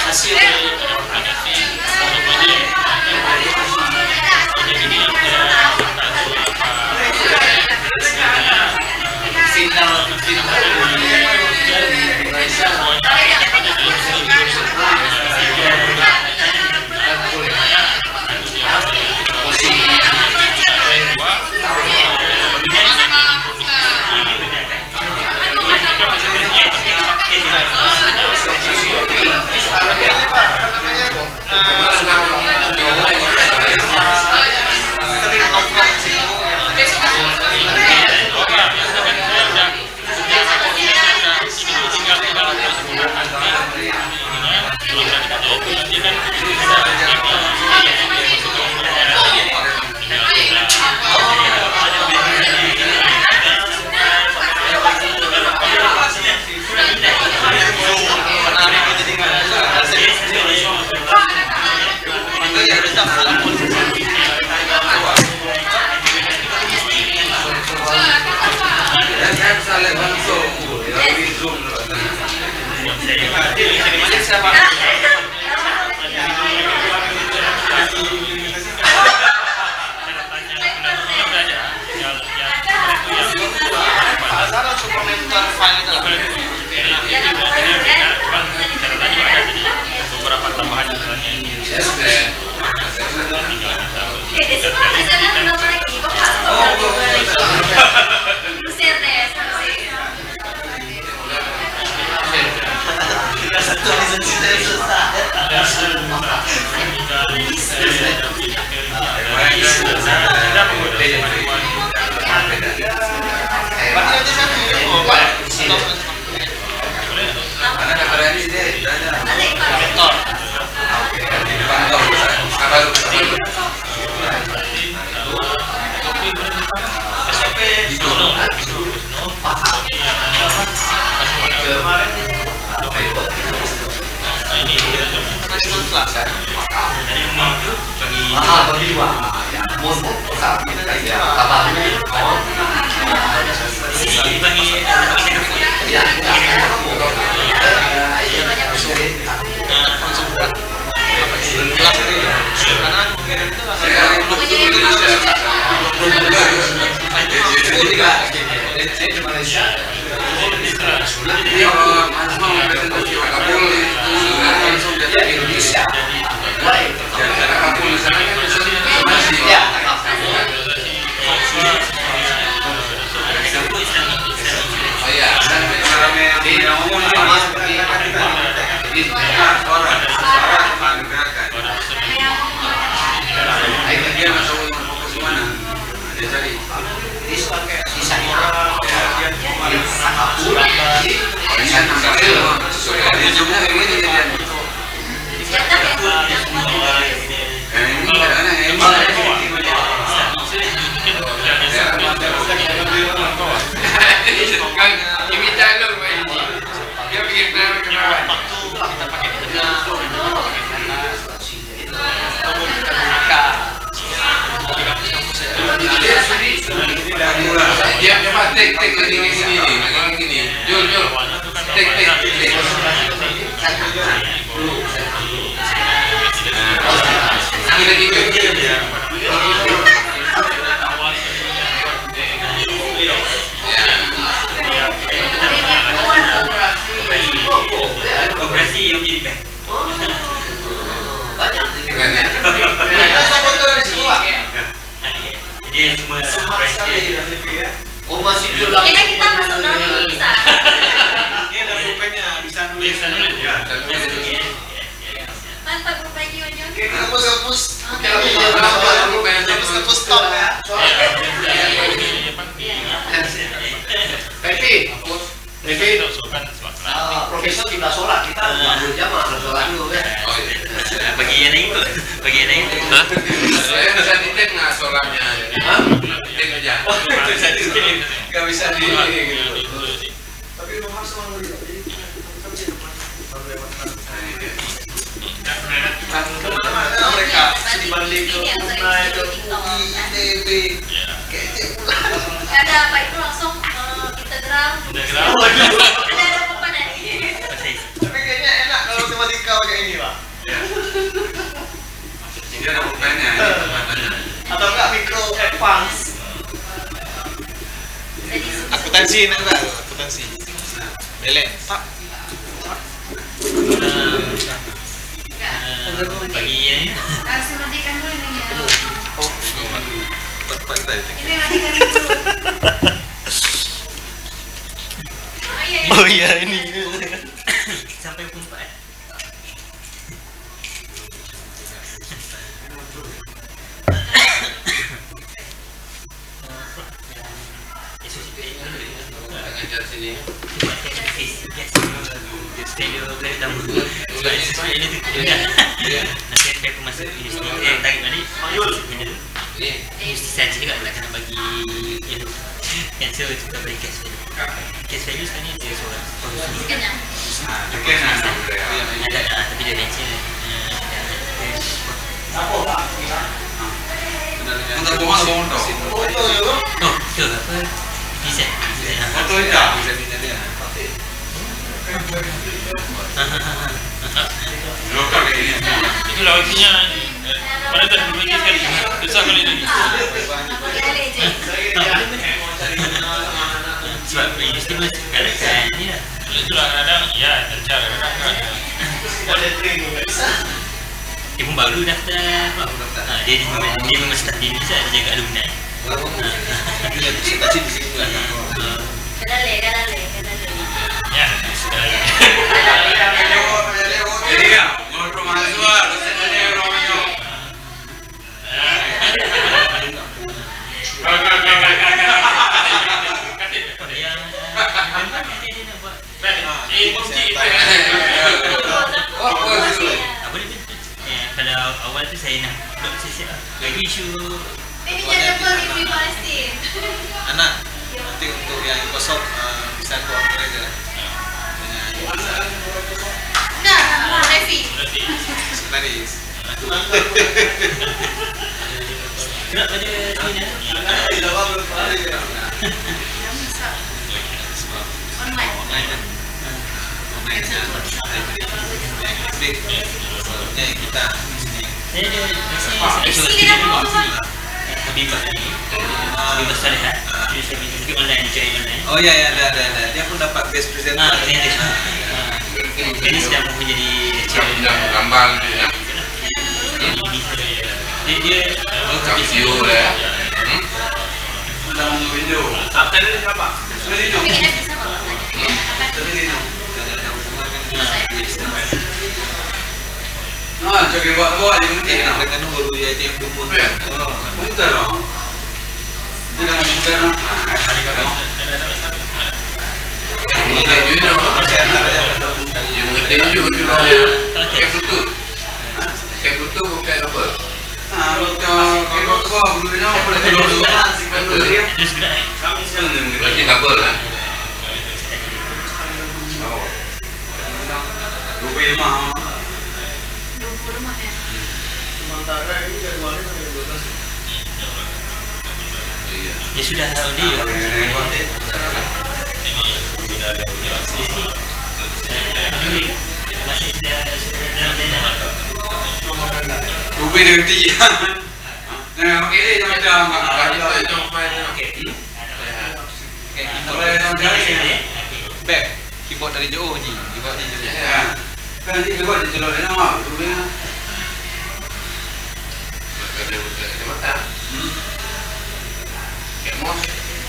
hasil dari manfaat tinggal masukkan ke dalam akunnya terus nanti yang punya ETH. Jadi ETH kemarin kalau ETH membuat dengan satu proyek boleh kita menggunakannya itu industri ini skripsi aja hasil beberapa tambahan Profesor sudah sholat, kita berjamaah sholat dulu ya. Bagian itu, bagian itu. Saya bisa ditek nggak sholatnya? Ditek aja. Nggak bisa di gitu. Tapi nomor sama kemana mereka dibanding ke Brunei ke ITB kayaknya pulang. Ada apa itu langsung integral. Ada apa dari? Tapi kayaknya enak kalau matematika kayak ini pak. Ini ada bukannya. Atau enggak mikro advance. Akuntansi enggak? Akuntansi. Lele. Pak. Bagian Harus matikan dulu ini ya. Ini matikan dulu. Oh iya ini. Sampai pumpa. Ngajar sini. Nanti aku masuk universiti tarik balik universiti saja juga nak kena bagi yang saya juga bagi cash value sekarang ni dia seorang ada tapi dia benci oh tu apa bisa itulah artinya pada tak berbagi sekali besar kali ini sebab universiti pun kadang-kadang ni lah itulah kadang ya tercara kadang-kadang dia pun baru daftar dia memang staf di Indonesia dia jaga alumni Kadale. ya Jadi ya, ngobrol mahasiswa, kesannya Romeo. Kalau awal tu saya nak blog saya lagi isu Ini jangan beli pasti. Anak, nanti untuk yang kosong bisa keluar aja. Enggak, Revi. Sekretaris. nak pada sini Online. Oh ya, ada. Dia pun dapat best presenter. Ini sedang menjadi gambar dia. Dia video lah. Dalam video. Apa tadi apa? Video. Coba bawa dia mungkin dengan baru dia yang dumur. Bentar dong. Dia dengan bentar. Kayak butuh bukan apa? Berarti kabel lah. Ya sudah audio. Ruby dengan tiga. Nah, okey, jangan back. Keyboard dari jauh je. Keyboard ni je. Kan ni keyboard je jelok nama. Ruby.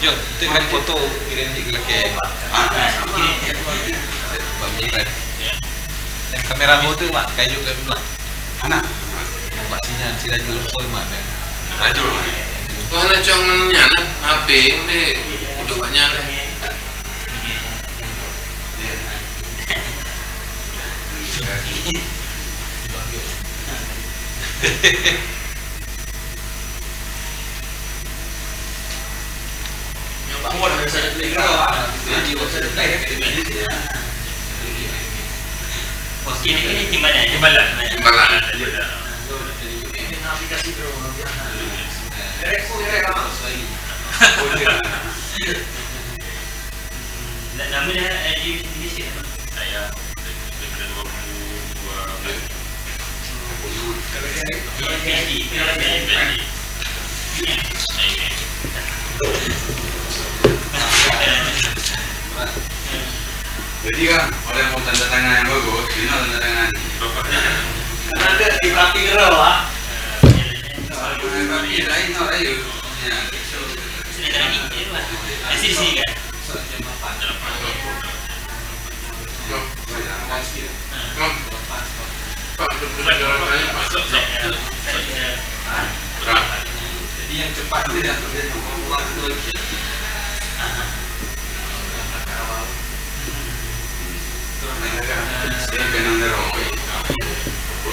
Jom, tekan foto identik lelaki. Dan kamera motor mak kayu kat belah. Anak. Buat sinyal sirajul pun mak. Rajul. Kau nak congnya nak HP ni udah banyak lah. Bangun dari sana playground. Jadi waktu saya Okey, ini timbalan. Aplikasi bro. Direct lama sekali. Nama dia di Indonesia. Saya daripada 22. Jadi kan, orang mau tanda tangan yang bagus, ini tanda tangan. Ada di praktik kerja lah. Praktik lain tak ada. Masih di sini kan? Jadi yang cepat tu dah buat tu lagi.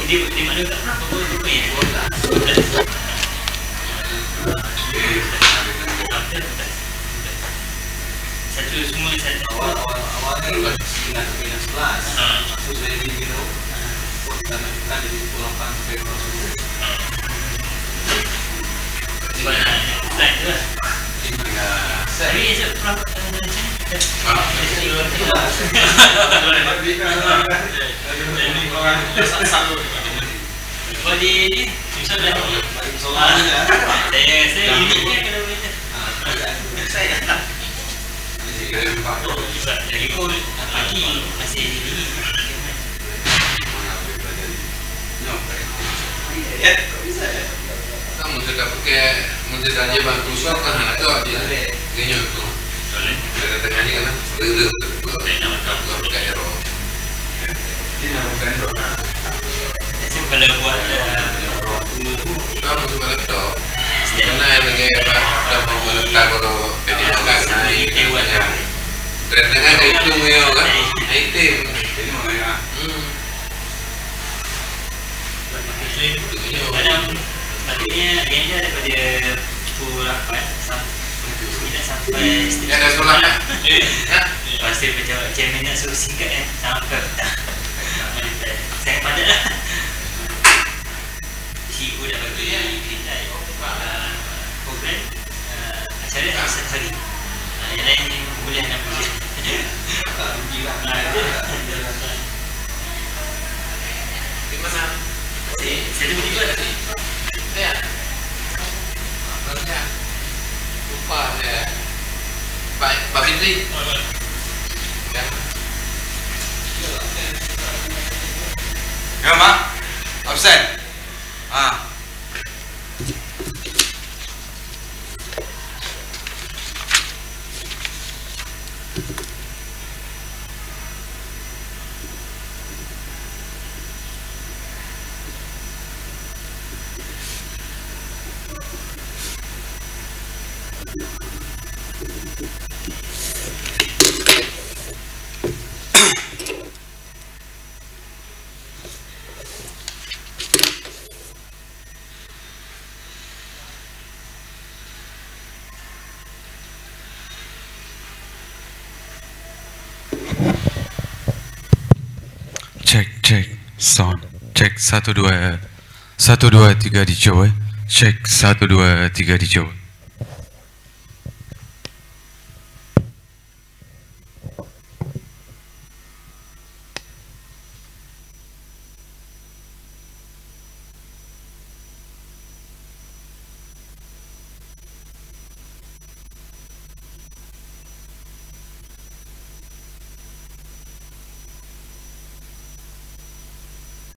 Di mana tak pernah apa ya? Satu semua satu. Awalnya dengan 11. Masuk saya di Bino. Kita di pulau Pantai. Tapi esok pulang Body sudah saya uniknya kalau begitu. Saya lagi pun pagi masih ini. Ya, kok bisa ya? Kamu sudah pakai mesti saja bantu sok kan anak tu dia gini tu. Ada tanya kan? Betul. Kamu pakai hero. Ini nama vendor. Kalau buat kamu tu laptop. Mana yang lagi dah mau letak kalau jadi agak naik. Ternyata ada itu ya kan? Item. Ini mana ya? Maksudnya agenda daripada pukul 8 sampai ada solat tak? Pasti macam chairman nak suruh singkat kan sampai petang. Saya padat lah. CEO dah bagi kita program acara satu hari. Yang lain boleh nak pergi. Saya tunggu juga tadi. Ya. Maksudnya lupa ya. Pak Fitri. Ya. Ya, Mak. Absen. Cek sound cek 1 2 1 2 3 dicoba cek 1 2 3 dicoba.